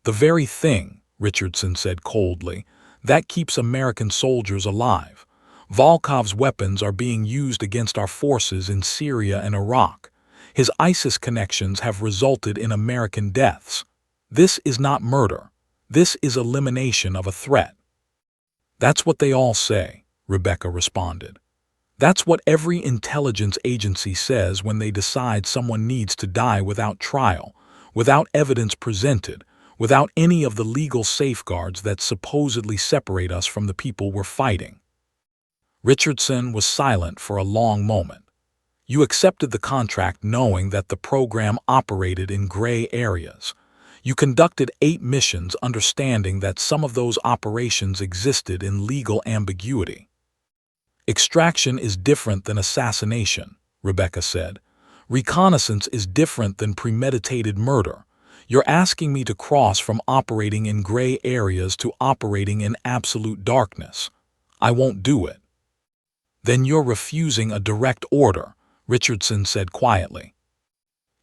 The very thing, Richardson said coldly, that keeps American soldiers alive. Volkov's weapons are being used against our forces in Syria and Iraq. His ISIS connections have resulted in American deaths. This is not murder. This is elimination of a threat. That's what they all say, Rebecca responded. That's what every intelligence agency says when they decide someone needs to die without trial, without evidence presented, without any of the legal safeguards that supposedly separate us from the people we're fighting. Richardson was silent for a long moment. You accepted the contract knowing that the program operated in gray areas. You conducted 8 missions understanding that some of those operations existed in legal ambiguity. Extraction is different than assassination, Rebecca said. Reconnaissance is different than premeditated murder. You're asking me to cross from operating in gray areas to operating in absolute darkness. I won't do it. Then you're refusing a direct order, Richardson said quietly.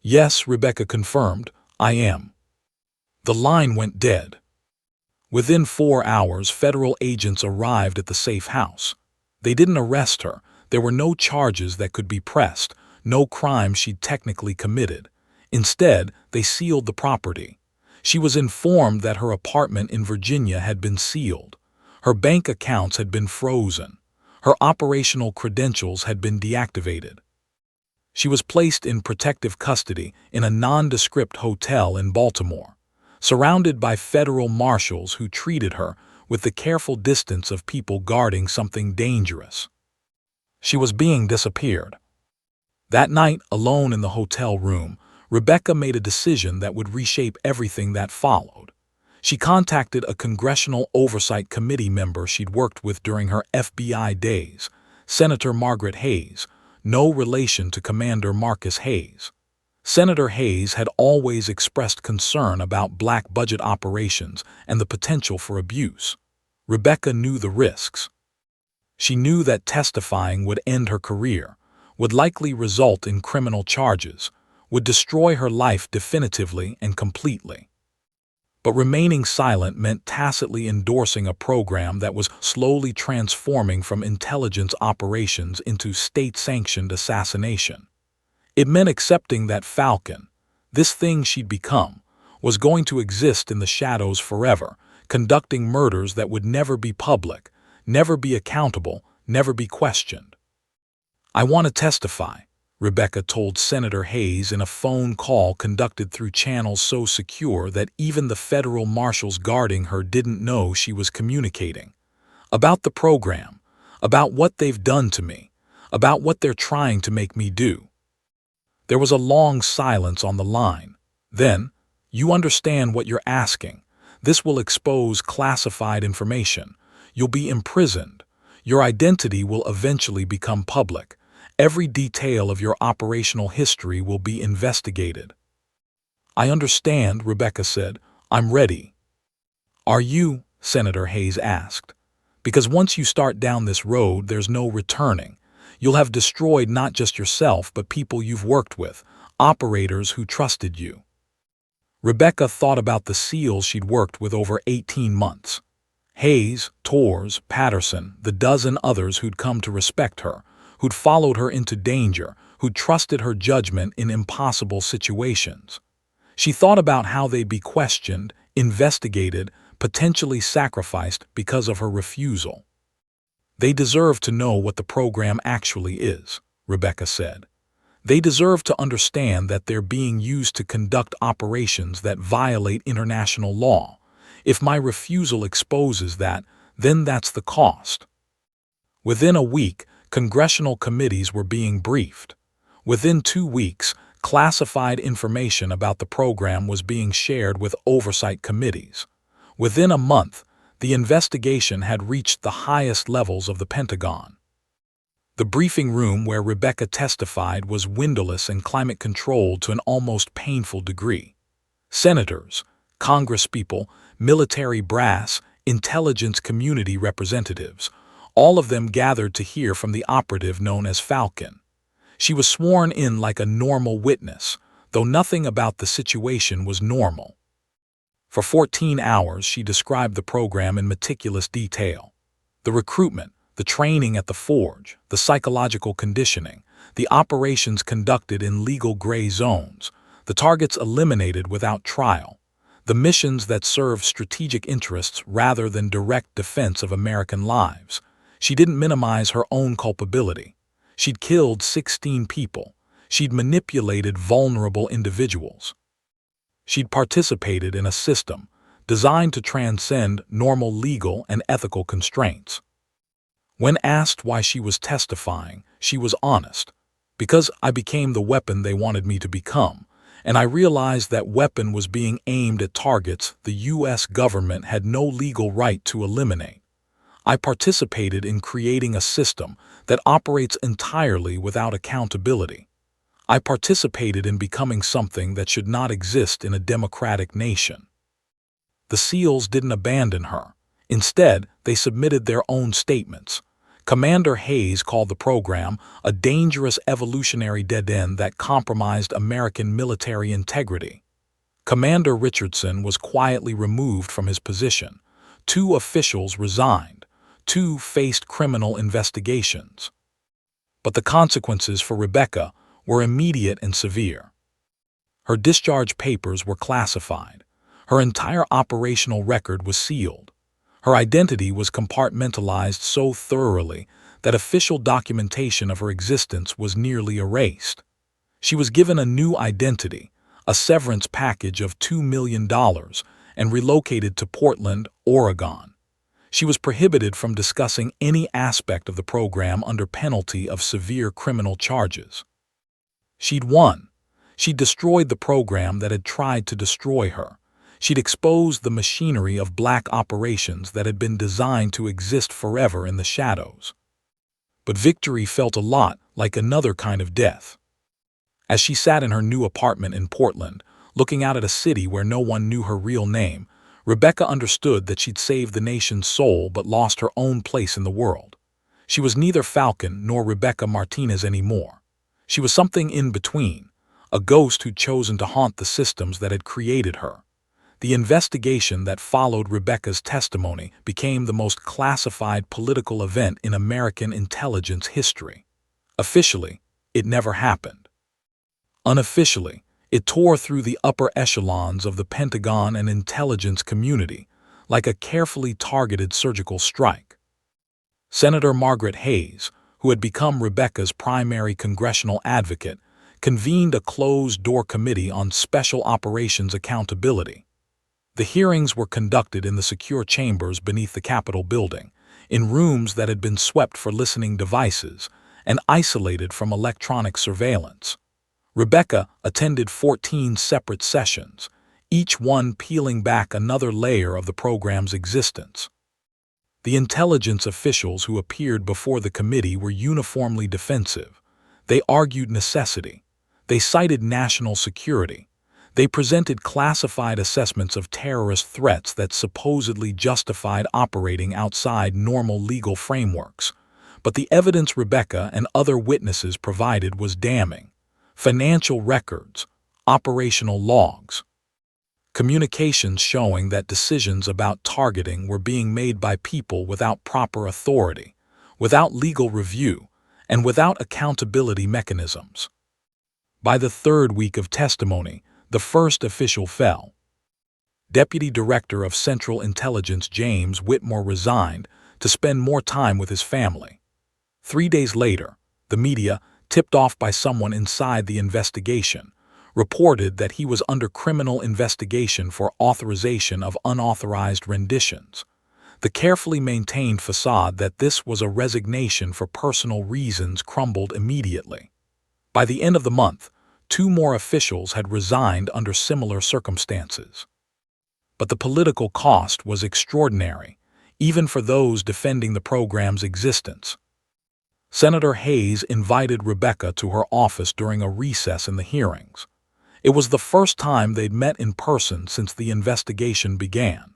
Yes, Rebecca confirmed, I am. The line went dead. Within 4 hours, federal agents arrived at the safe house. They didn't arrest her. There were no charges that could be pressed, no crime she'd technically committed. Instead, they sealed the property. She was informed that her apartment in Virginia had been sealed. Her bank accounts had been frozen. Her operational credentials had been deactivated. She was placed in protective custody in a nondescript hotel in Baltimore, surrounded by federal marshals who treated her with the careful distance of people guarding something dangerous. She was being disappeared. That night, alone in the hotel room, Rebecca made a decision that would reshape everything that followed. She contacted a Congressional Oversight Committee member she'd worked with during her FBI days, Senator Margaret Hayes, no relation to Commander Marcus Hayes. Senator Hayes had always expressed concern about black budget operations and the potential for abuse. Rebecca knew the risks. She knew that testifying would end her career, would likely result in criminal charges, would destroy her life definitively and completely. But remaining silent meant tacitly endorsing a program that was slowly transforming from intelligence operations into state-sanctioned assassination. It meant accepting that Falcon, this thing she'd become, was going to exist in the shadows forever, conducting murders that would never be public, never be accountable, never be questioned. I want to testify, Rebecca told Senator Hayes in a phone call conducted through channels so secure that even the federal marshals guarding her didn't know she was communicating. About the program, about what they've done to me, about what they're trying to make me do. There was a long silence on the line. Then, you understand what you're asking. This will expose classified information. You'll be imprisoned. Your identity will eventually become public. Every detail of your operational history will be investigated. I understand, Rebecca said. I'm ready. Are you? Senator Hayes asked. Because once you start down this road, there's no returning. You'll have destroyed not just yourself, but people you've worked with, operators who trusted you. Rebecca thought about the SEALs she'd worked with over 18 months. Hayes, Torres, Patterson, the dozen others who'd come to respect her, who'd followed her into danger, who'd trusted her judgment in impossible situations. She thought about how they'd be questioned, investigated, potentially sacrificed because of her refusal. They deserve to know what the program actually is, Rebecca said. They deserve to understand that they're being used to conduct operations that violate international law. If my refusal exposes that, then that's the cost. Within a week, congressional committees were being briefed. Within 2 weeks, classified information about the program was being shared with oversight committees. Within a month, the investigation had reached the highest levels of the Pentagon. The briefing room where Rebecca testified was windowless and climate-controlled to an almost painful degree. Senators, congresspeople, military brass, intelligence community representatives, all of them gathered to hear from the operative known as Falcon. She was sworn in like a normal witness, though nothing about the situation was normal. For 14 hours, she described the program in meticulous detail. The recruitment, the training at the forge, the psychological conditioning, the operations conducted in legal gray zones, the targets eliminated without trial, the missions that serve strategic interests rather than direct defense of American lives. She didn't minimize her own culpability. She'd killed 16 people. She'd manipulated vulnerable individuals. She'd participated in a system designed to transcend normal legal and ethical constraints. When asked why she was testifying, she was honest. Because I became the weapon they wanted me to become, and I realized that weapon was being aimed at targets the U.S. government had no legal right to eliminate. I participated in creating a system that operates entirely without accountability. I participated in becoming something that should not exist in a democratic nation. The SEALs didn't abandon her. Instead, they submitted their own statements. Commander Hayes called the program a dangerous evolutionary dead end that compromised American military integrity. Commander Richardson was quietly removed from his position. 2 officials resigned. 2 faced criminal investigations. But the consequences for Rebecca were immediate and severe. Her discharge papers were classified. Her entire operational record was sealed. Her identity was compartmentalized so thoroughly that official documentation of her existence was nearly erased. She was given a new identity, a severance package of $2 million, and relocated to Portland, Oregon. She was prohibited from discussing any aspect of the program under penalty of severe criminal charges. She'd won. She'd destroyed the program that had tried to destroy her. She'd exposed the machinery of black operations that had been designed to exist forever in the shadows. But victory felt a lot like another kind of death. As she sat in her new apartment in Portland, looking out at a city where no one knew her real name, Rebecca understood that she'd saved the nation's soul but lost her own place in the world. She was neither Falcon nor Rebecca Martinez anymore. She was something in between, a ghost who'd chosen to haunt the systems that had created her. The investigation that followed Rebecca's testimony became the most classified political event in American intelligence history. Officially, it never happened. Unofficially, it tore through the upper echelons of the Pentagon and intelligence community like a carefully targeted surgical strike. Senator Margaret Hayes, who had become Rebecca's primary congressional advocate, convened a closed-door committee on special operations accountability. The hearings were conducted in the secure chambers beneath the Capitol building, in rooms that had been swept for listening devices and isolated from electronic surveillance. Rebecca attended 14 separate sessions, each one peeling back another layer of the program's existence. The intelligence officials who appeared before the committee were uniformly defensive. They argued necessity. They cited national security. They presented classified assessments of terrorist threats that supposedly justified operating outside normal legal frameworks. But the evidence Rebecca and other witnesses provided was damning. Financial records, operational logs, communications showing that decisions about targeting were being made by people without proper authority, without legal review, and without accountability mechanisms. By the 3rd week of testimony, the first official fell. Deputy Director of Central Intelligence James Whitmore resigned to spend more time with his family. 3 days later, the media, tipped off by someone inside the investigation, reported that he was under criminal investigation for authorization of unauthorized renditions. The carefully maintained facade that this was a resignation for personal reasons crumbled immediately. By the end of the month, 2 more officials had resigned under similar circumstances. But the political cost was extraordinary, even for those defending the program's existence. Senator Hayes invited Rebecca to her office during a recess in the hearings. It was the first time they'd met in person since the investigation began.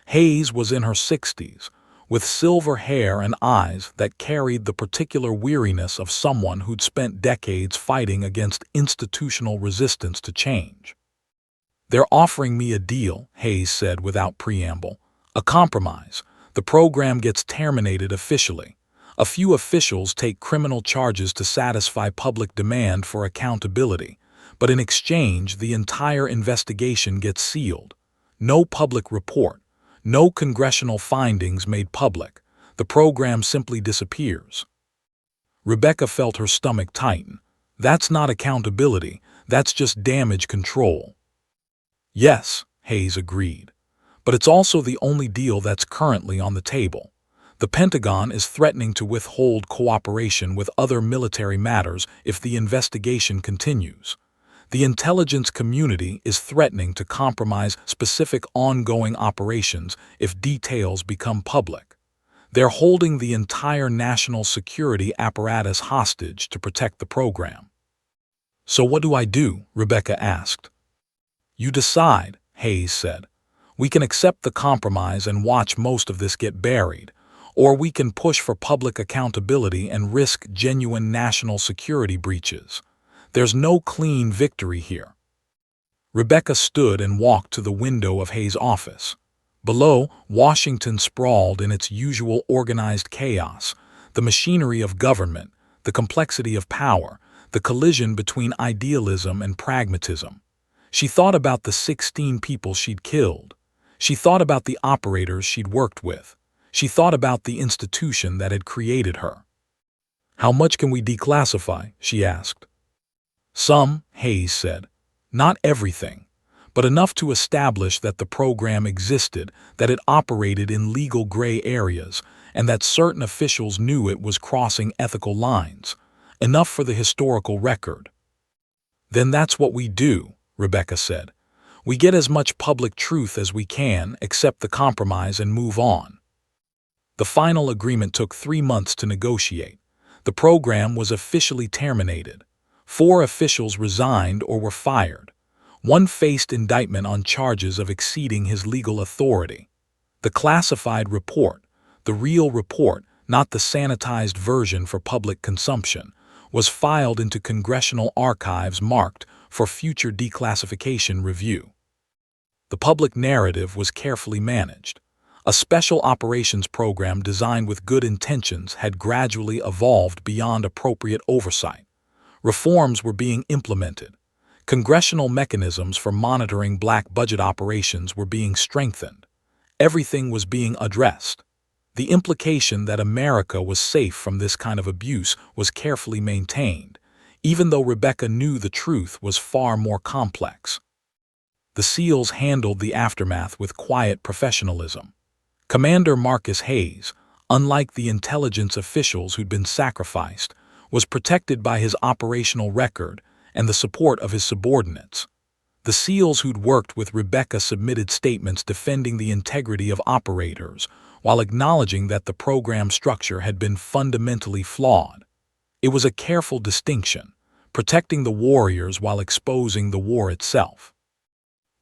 Hayes was in her 60s, with silver hair and eyes that carried the particular weariness of someone who'd spent decades fighting against institutional resistance to change. "They're offering me a deal," Hayes said without preamble. "A compromise. The program gets terminated officially. A few officials take criminal charges to satisfy public demand for accountability, but in exchange the entire investigation gets sealed. No public report, no congressional findings made public. The program simply disappears." Rebecca felt her stomach tighten. That's not accountability, that's just damage control. "Yes," Hayes agreed, "but it's also the only deal that's currently on the table. The Pentagon is threatening to withhold cooperation with other military matters if the investigation continues. The intelligence community is threatening to compromise specific ongoing operations if details become public. They're holding the entire national security apparatus hostage to protect the program. So what do I do? Rebecca asked. You decide, Hayes said. We can accept the compromise and watch most of this get buried, or we can push for public accountability and risk genuine national security breaches. There's no clean victory here. Rebecca stood and walked to the window of Hayes' office. Below, Washington sprawled in its usual organized chaos, the machinery of government, the complexity of power, the collision between idealism and pragmatism. She thought about the 16 people she'd killed. She thought about the operators she'd worked with. She thought about the institution that had created her. How much can we declassify? She asked. Some, Hayes said. Not everything, but enough to establish that the program existed, that it operated in legal gray areas, and that certain officials knew it was crossing ethical lines. Enough for the historical record. Then that's what we do, Rebecca said. We get as much public truth as we can, accept the compromise, and move on. The final agreement took 3 months to negotiate. The program was officially terminated. 4 officials resigned or were fired. 1 faced indictment on charges of exceeding his legal authority. The classified report, the real report, not the sanitized version for public consumption, was filed into congressional archives marked for future declassification review. The public narrative was carefully managed. A special operations program designed with good intentions had gradually evolved beyond appropriate oversight. Reforms were being implemented. Congressional mechanisms for monitoring black budget operations were being strengthened. Everything was being addressed. The implication that America was safe from this kind of abuse was carefully maintained, even though Rebecca knew the truth was far more complex. The SEALs handled the aftermath with quiet professionalism. Commander Marcus Hayes, unlike the intelligence officials who'd been sacrificed, was protected by his operational record and the support of his subordinates. The SEALs who'd worked with Rebecca submitted statements defending the integrity of operators while acknowledging that the program structure had been fundamentally flawed. It was a careful distinction, protecting the warriors while exposing the war itself.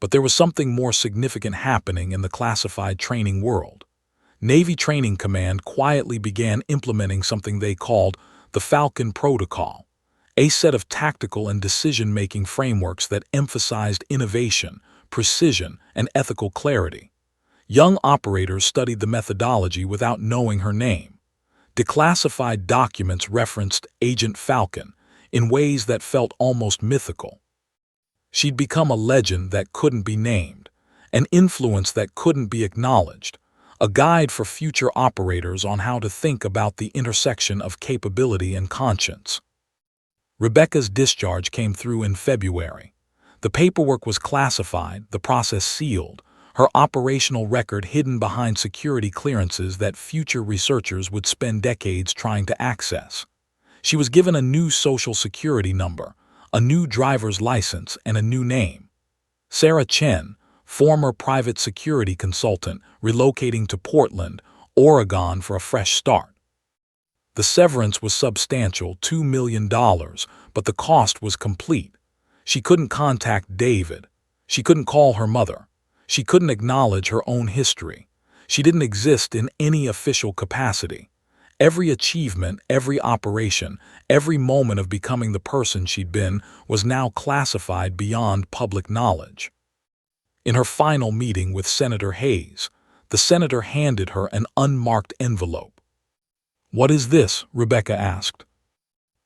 But there was something more significant happening in the classified training world. Navy Training Command quietly began implementing something they called the Falcon Protocol, a set of tactical and decision-making frameworks that emphasized innovation, precision, and ethical clarity. Young operators studied the methodology without knowing her name. Declassified documents referenced Agent Falcon in ways that felt almost mythical. She'd become a legend that couldn't be named, an influence that couldn't be acknowledged, a guide for future operators on how to think about the intersection of capability and conscience. Rebecca's discharge came through in February. The paperwork was classified, the process sealed, her operational record hidden behind security clearances that future researchers would spend decades trying to access. She was given a new social security number, a new driver's license, and a new name. Sarah Chen, former private security consultant, relocating to Portland, Oregon for a fresh start. The severance was substantial, $2 million, but the cost was complete. She couldn't contact David. She couldn't call her mother. She couldn't acknowledge her own history. She didn't exist in any official capacity. Every achievement, every operation, every moment of becoming the person she'd been was now classified beyond public knowledge. In her final meeting with Senator Hayes, the senator handed her an unmarked envelope. "What is this?" Rebecca asked.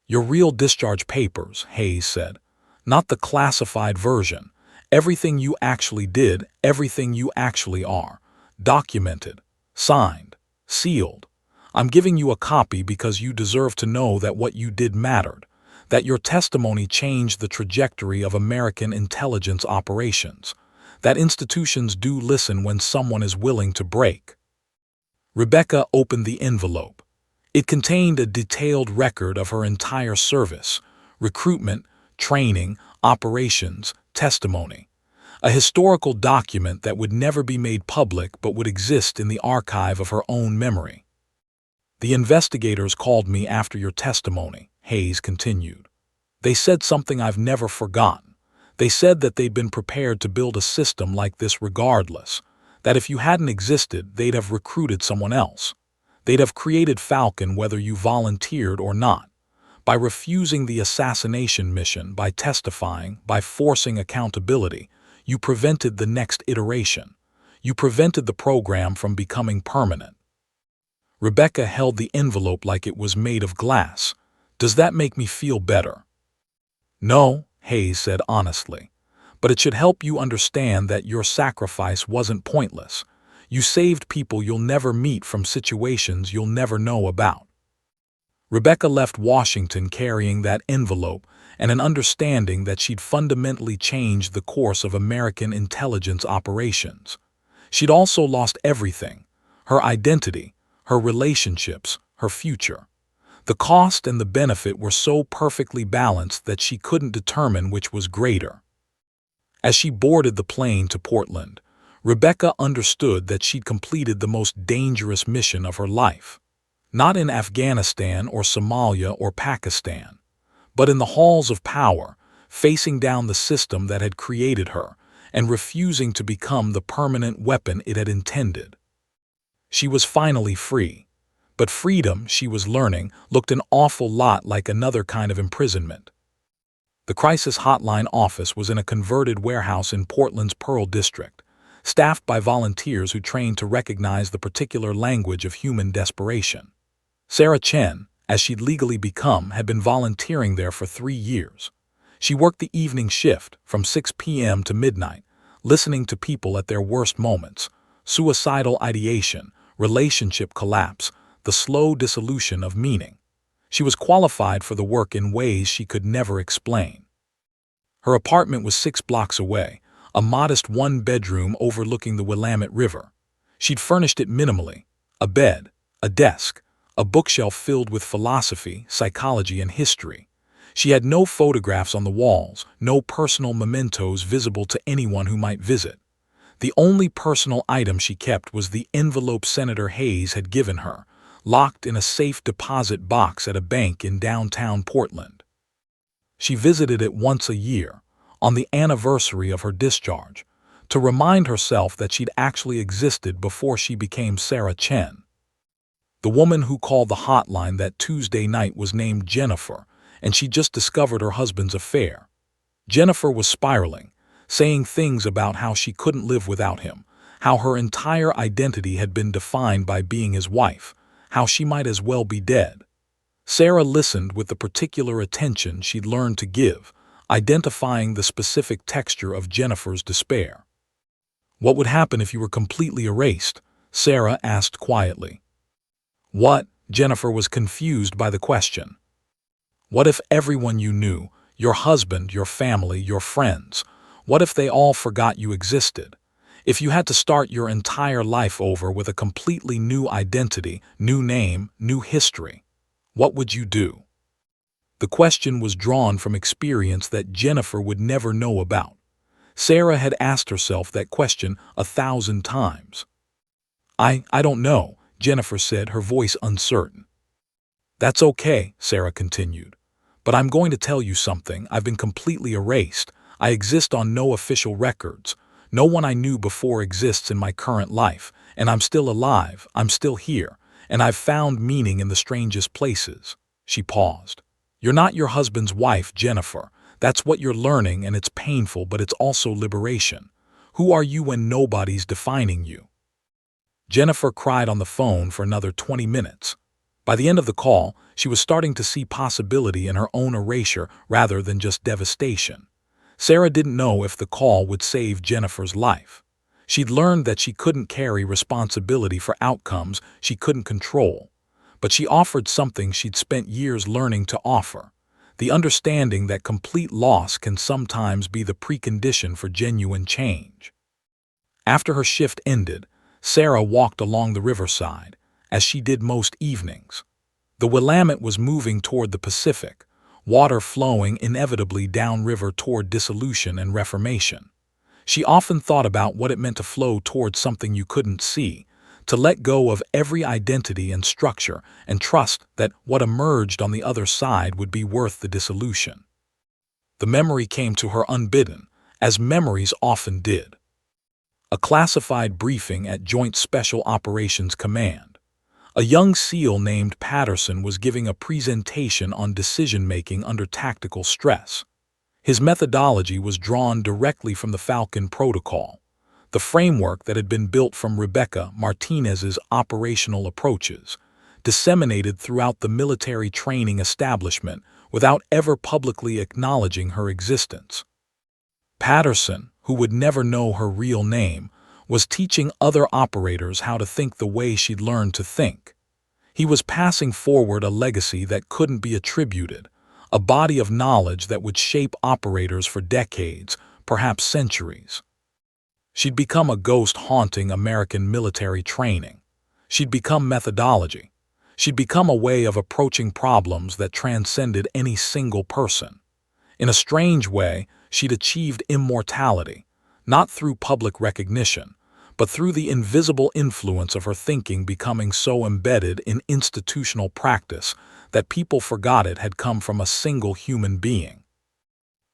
"Your real discharge papers," Hayes said. "Not the classified version. Everything you actually did, everything you actually are. Documented, signed, sealed. I'm giving you a copy because you deserve to know that what you did mattered, that your testimony changed the trajectory of American intelligence operations, that institutions do listen when someone is willing to break." Rebecca opened the envelope. It contained a detailed record of her entire service: recruitment, training, operations, testimony. A historical document that would never be made public but would exist in the archive of her own memory. The investigators called me after your testimony, Hayes continued. They said something I've never forgotten. They said that they'd been prepared to build a system like this regardless, that if you hadn't existed, they'd have recruited someone else. They'd have created Falcon whether you volunteered or not. By refusing the assassination mission, by testifying, by forcing accountability, you prevented the next iteration. You prevented the program from becoming permanent. Rebecca held the envelope like it was made of glass. Does that make me feel better? No, Hayes said honestly. But it should help you understand that your sacrifice wasn't pointless. You saved people you'll never meet from situations you'll never know about. Rebecca left Washington carrying that envelope and an understanding that she'd fundamentally changed the course of American intelligence operations. She'd also lost everything: her identity, her relationships, her future. The cost and the benefit were so perfectly balanced that she couldn't determine which was greater. As she boarded the plane to Portland, Rebecca understood that she'd completed the most dangerous mission of her life. Not in Afghanistan or Somalia or Pakistan, but in the halls of power, facing down the system that had created her and refusing to become the permanent weapon it had intended. She was finally free, but freedom, she was learning, looked an awful lot like another kind of imprisonment. The crisis hotline office was in a converted warehouse in Portland's Pearl District, staffed by volunteers who trained to recognize the particular language of human desperation. Sarah Chen, as she'd legally become, had been volunteering there for 3 years. She worked the evening shift from 6 p.m. to midnight, listening to people at their worst moments: suicidal ideation, relationship collapse, the slow dissolution of meaning. She was qualified for the work in ways she could never explain. Her apartment was 6 blocks away, a modest 1-bedroom overlooking the Willamette River. She'd furnished it minimally: a bed, a desk, a bookshelf filled with philosophy, psychology, and history. She had no photographs on the walls, no personal mementos visible to anyone who might visit. The only personal item she kept was the envelope Senator Hayes had given her, locked in a safe deposit box at a bank in downtown Portland. She visited it once a year, on the anniversary of her discharge, to remind herself that she'd actually existed before she became Sarah Chen. The woman who called the hotline that Tuesday night was named Jennifer, and she'd just discovered her husband's affair. Jennifer was spiraling, saying things about how she couldn't live without him, how her entire identity had been defined by being his wife, how she might as well be dead. Sarah listened with the particular attention she'd learned to give, identifying the specific texture of Jennifer's despair. "What would happen if you were completely erased?" Sarah asked quietly. "What?" Jennifer was confused by the question. "What if everyone you knew, your husband, your family, your friends, what if they all forgot you existed? If you had to start your entire life over with a completely new identity, new name, new history, what would you do?" The question was drawn from experience that Jennifer would never know about. Sarah had asked herself that question 1,000 times. I don't know," Jennifer said, her voice uncertain. "That's okay," Sarah continued. "But I'm going to tell you something. I've been completely erased. I exist on no official records. No one I knew before exists in my current life, and I'm still alive, I'm still here, and I've found meaning in the strangest places." She paused. "You're not your husband's wife, Jennifer. That's what you're learning, and it's painful, but it's also liberation. Who are you when nobody's defining you?" Jennifer cried on the phone for another 20 minutes. By the end of the call, she was starting to see possibility in her own erasure rather than just devastation. Sarah didn't know if the call would save Jennifer's life. She'd learned that she couldn't carry responsibility for outcomes she couldn't control. But she offered something she'd spent years learning to offer: the understanding that complete loss can sometimes be the precondition for genuine change. After her shift ended, Sarah walked along the riverside, as she did most evenings. The Willamette was moving toward the Pacific, water flowing inevitably downriver toward dissolution and reformation. She often thought about what it meant to flow toward something you couldn't see, to let go of every identity and structure and trust that what emerged on the other side would be worth the dissolution. The memory came to her unbidden, as memories often did. A classified briefing at Joint Special Operations Command. A young SEAL named Patterson was giving a presentation on decision-making under tactical stress. His methodology was drawn directly from the Falcon Protocol, the framework that had been built from Rebecca Martinez's operational approaches, disseminated throughout the military training establishment without ever publicly acknowledging her existence. Patterson, who would never know her real name, was teaching other operators how to think the way she'd learned to think. He was passing forward a legacy that couldn't be attributed, a body of knowledge that would shape operators for decades, perhaps centuries. She'd become a ghost haunting American military training. She'd become methodology. She'd become a way of approaching problems that transcended any single person. In a strange way, she'd achieved immortality, not through public recognition, but through the invisible influence of her thinking becoming so embedded in institutional practice that people forgot it had come from a single human being.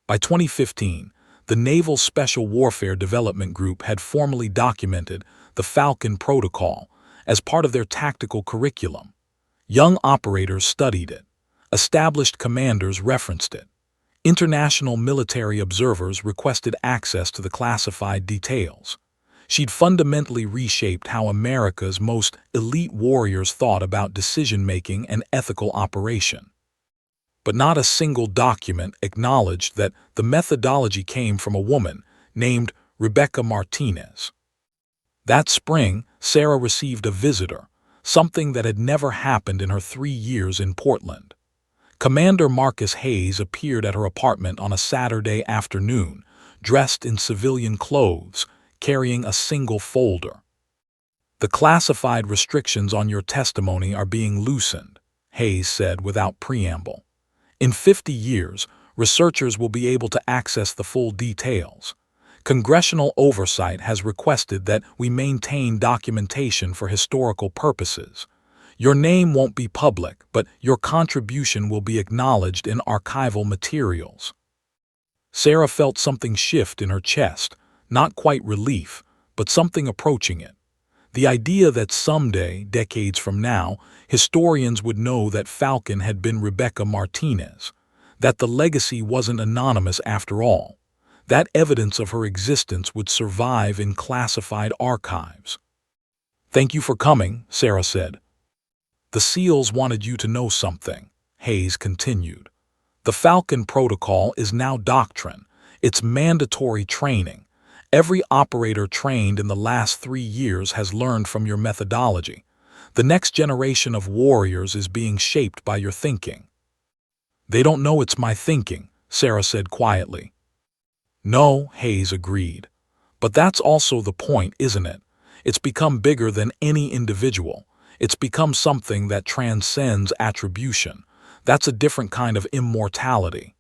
By 2015, the Naval Special Warfare Development Group had formally documented the Falcon Protocol as part of their tactical curriculum. Young operators studied it. Established commanders referenced it. International military observers requested access to the classified details. She'd fundamentally reshaped how America's most elite warriors thought about decision-making and ethical operation. But not a single document acknowledged that the methodology came from a woman named Rebecca Martinez. That spring, Sarah received a visitor, something that had never happened in her 3 years in Portland. Commander Marcus Hayes appeared at her apartment on a Saturday afternoon, dressed in civilian clothes, carrying a single folder. "The classified restrictions on your testimony are being loosened," Hayes said without preamble. "In 50 years, researchers will be able to access the full details. Congressional oversight has requested that we maintain documentation for historical purposes. Your name won't be public, but your contribution will be acknowledged in archival materials." Sarah felt something shift in her chest, not quite relief, but something approaching it. The idea that someday, decades from now, historians would know that Falcon had been Rebecca Martinez, that the legacy wasn't anonymous after all, that evidence of her existence would survive in classified archives. "Thank you for coming," Sarah said. "The SEALs wanted you to know something," Hayes continued. "The Falcon Protocol is now doctrine. It's mandatory training. Every operator trained in the last 3 years has learned from your methodology. The next generation of warriors is being shaped by your thinking." "They don't know it's my thinking," Sarah said quietly. "No," Hayes agreed. "But that's also the point, isn't it? It's become bigger than any individual. It's become something that transcends attribution. That's a different kind of immortality."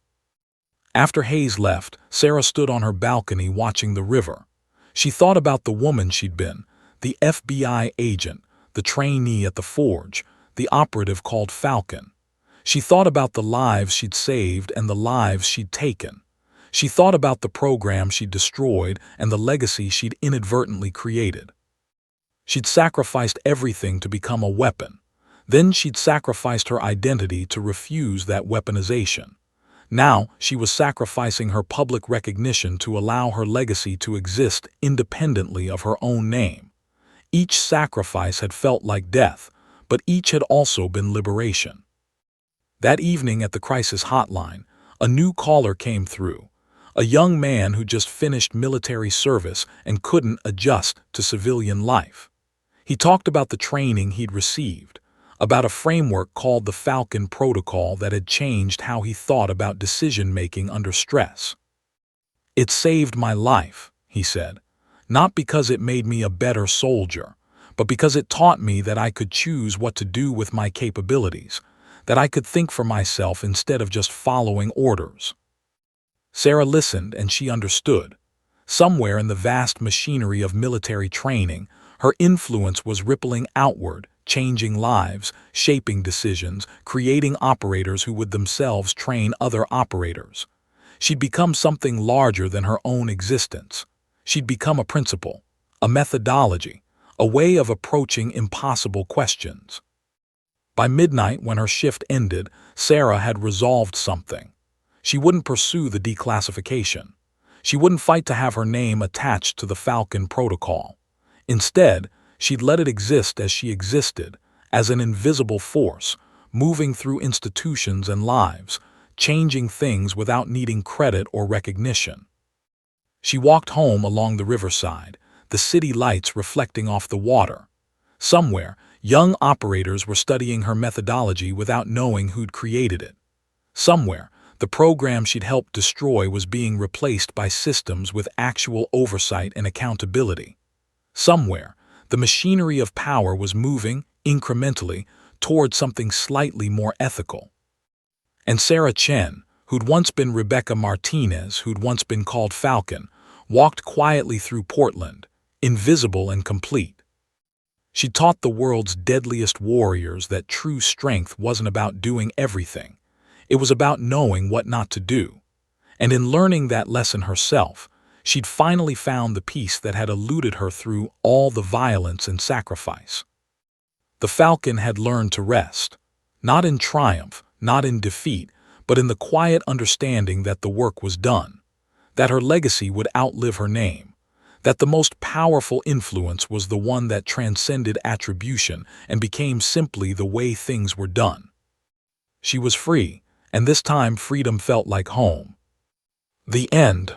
After Hayes left, Sarah stood on her balcony watching the river. She thought about the woman she'd been, the FBI agent, the trainee at the forge, the operative called Falcon. She thought about the lives she'd saved and the lives she'd taken. She thought about the program she'd destroyed and the legacy she'd inadvertently created. She'd sacrificed everything to become a weapon. Then she'd sacrificed her identity to refuse that weaponization. Now she was sacrificing her public recognition to allow her legacy to exist independently of her own name. Each sacrifice had felt like death, but each had also been liberation. That evening at the crisis hotline, a new caller came through, a young man who just finished military service and couldn't adjust to civilian life. He talked about the training he'd received, about a framework called the Falcon Protocol that had changed how he thought about decision-making under stress. "It saved my life," he said, "not because it made me a better soldier, but because it taught me that I could choose what to do with my capabilities, that I could think for myself instead of just following orders." Sarah listened and she understood. Somewhere in the vast machinery of military training, Her influence was rippling outward, changing lives, shaping decisions, creating operators who would themselves train other operators. She'd become something larger than her own existence. She'd become a principle, a methodology, a way of approaching impossible questions. By midnight, when her shift ended, Sarah had resolved something. She wouldn't pursue the declassification. She wouldn't fight to have her name attached to the Falcon protocol. Instead, she'd let it exist as she existed, as an invisible force, moving through institutions and lives, changing things without needing credit or recognition. She walked home along the riverside, the city lights reflecting off the water. Somewhere, young operators were studying her methodology without knowing who'd created it. Somewhere, the program she'd helped destroy was being replaced by systems with actual oversight and accountability. Somewhere, the machinery of power was moving, incrementally, toward something slightly more ethical. And Sarah Chen, who'd once been Rebecca Martinez, who'd once been called Falcon, walked quietly through Portland, invisible and complete. She taught the world's deadliest warriors that true strength wasn't about doing everything. It was about knowing what not to do. And in learning that lesson herself, she'd finally found the peace that had eluded her through all the violence and sacrifice. The Falcon had learned to rest, not in triumph, not in defeat, but in the quiet understanding that the work was done, that her legacy would outlive her name, that the most powerful influence was the one that transcended attribution and became simply the way things were done. She was free, and this time freedom felt like home. The end.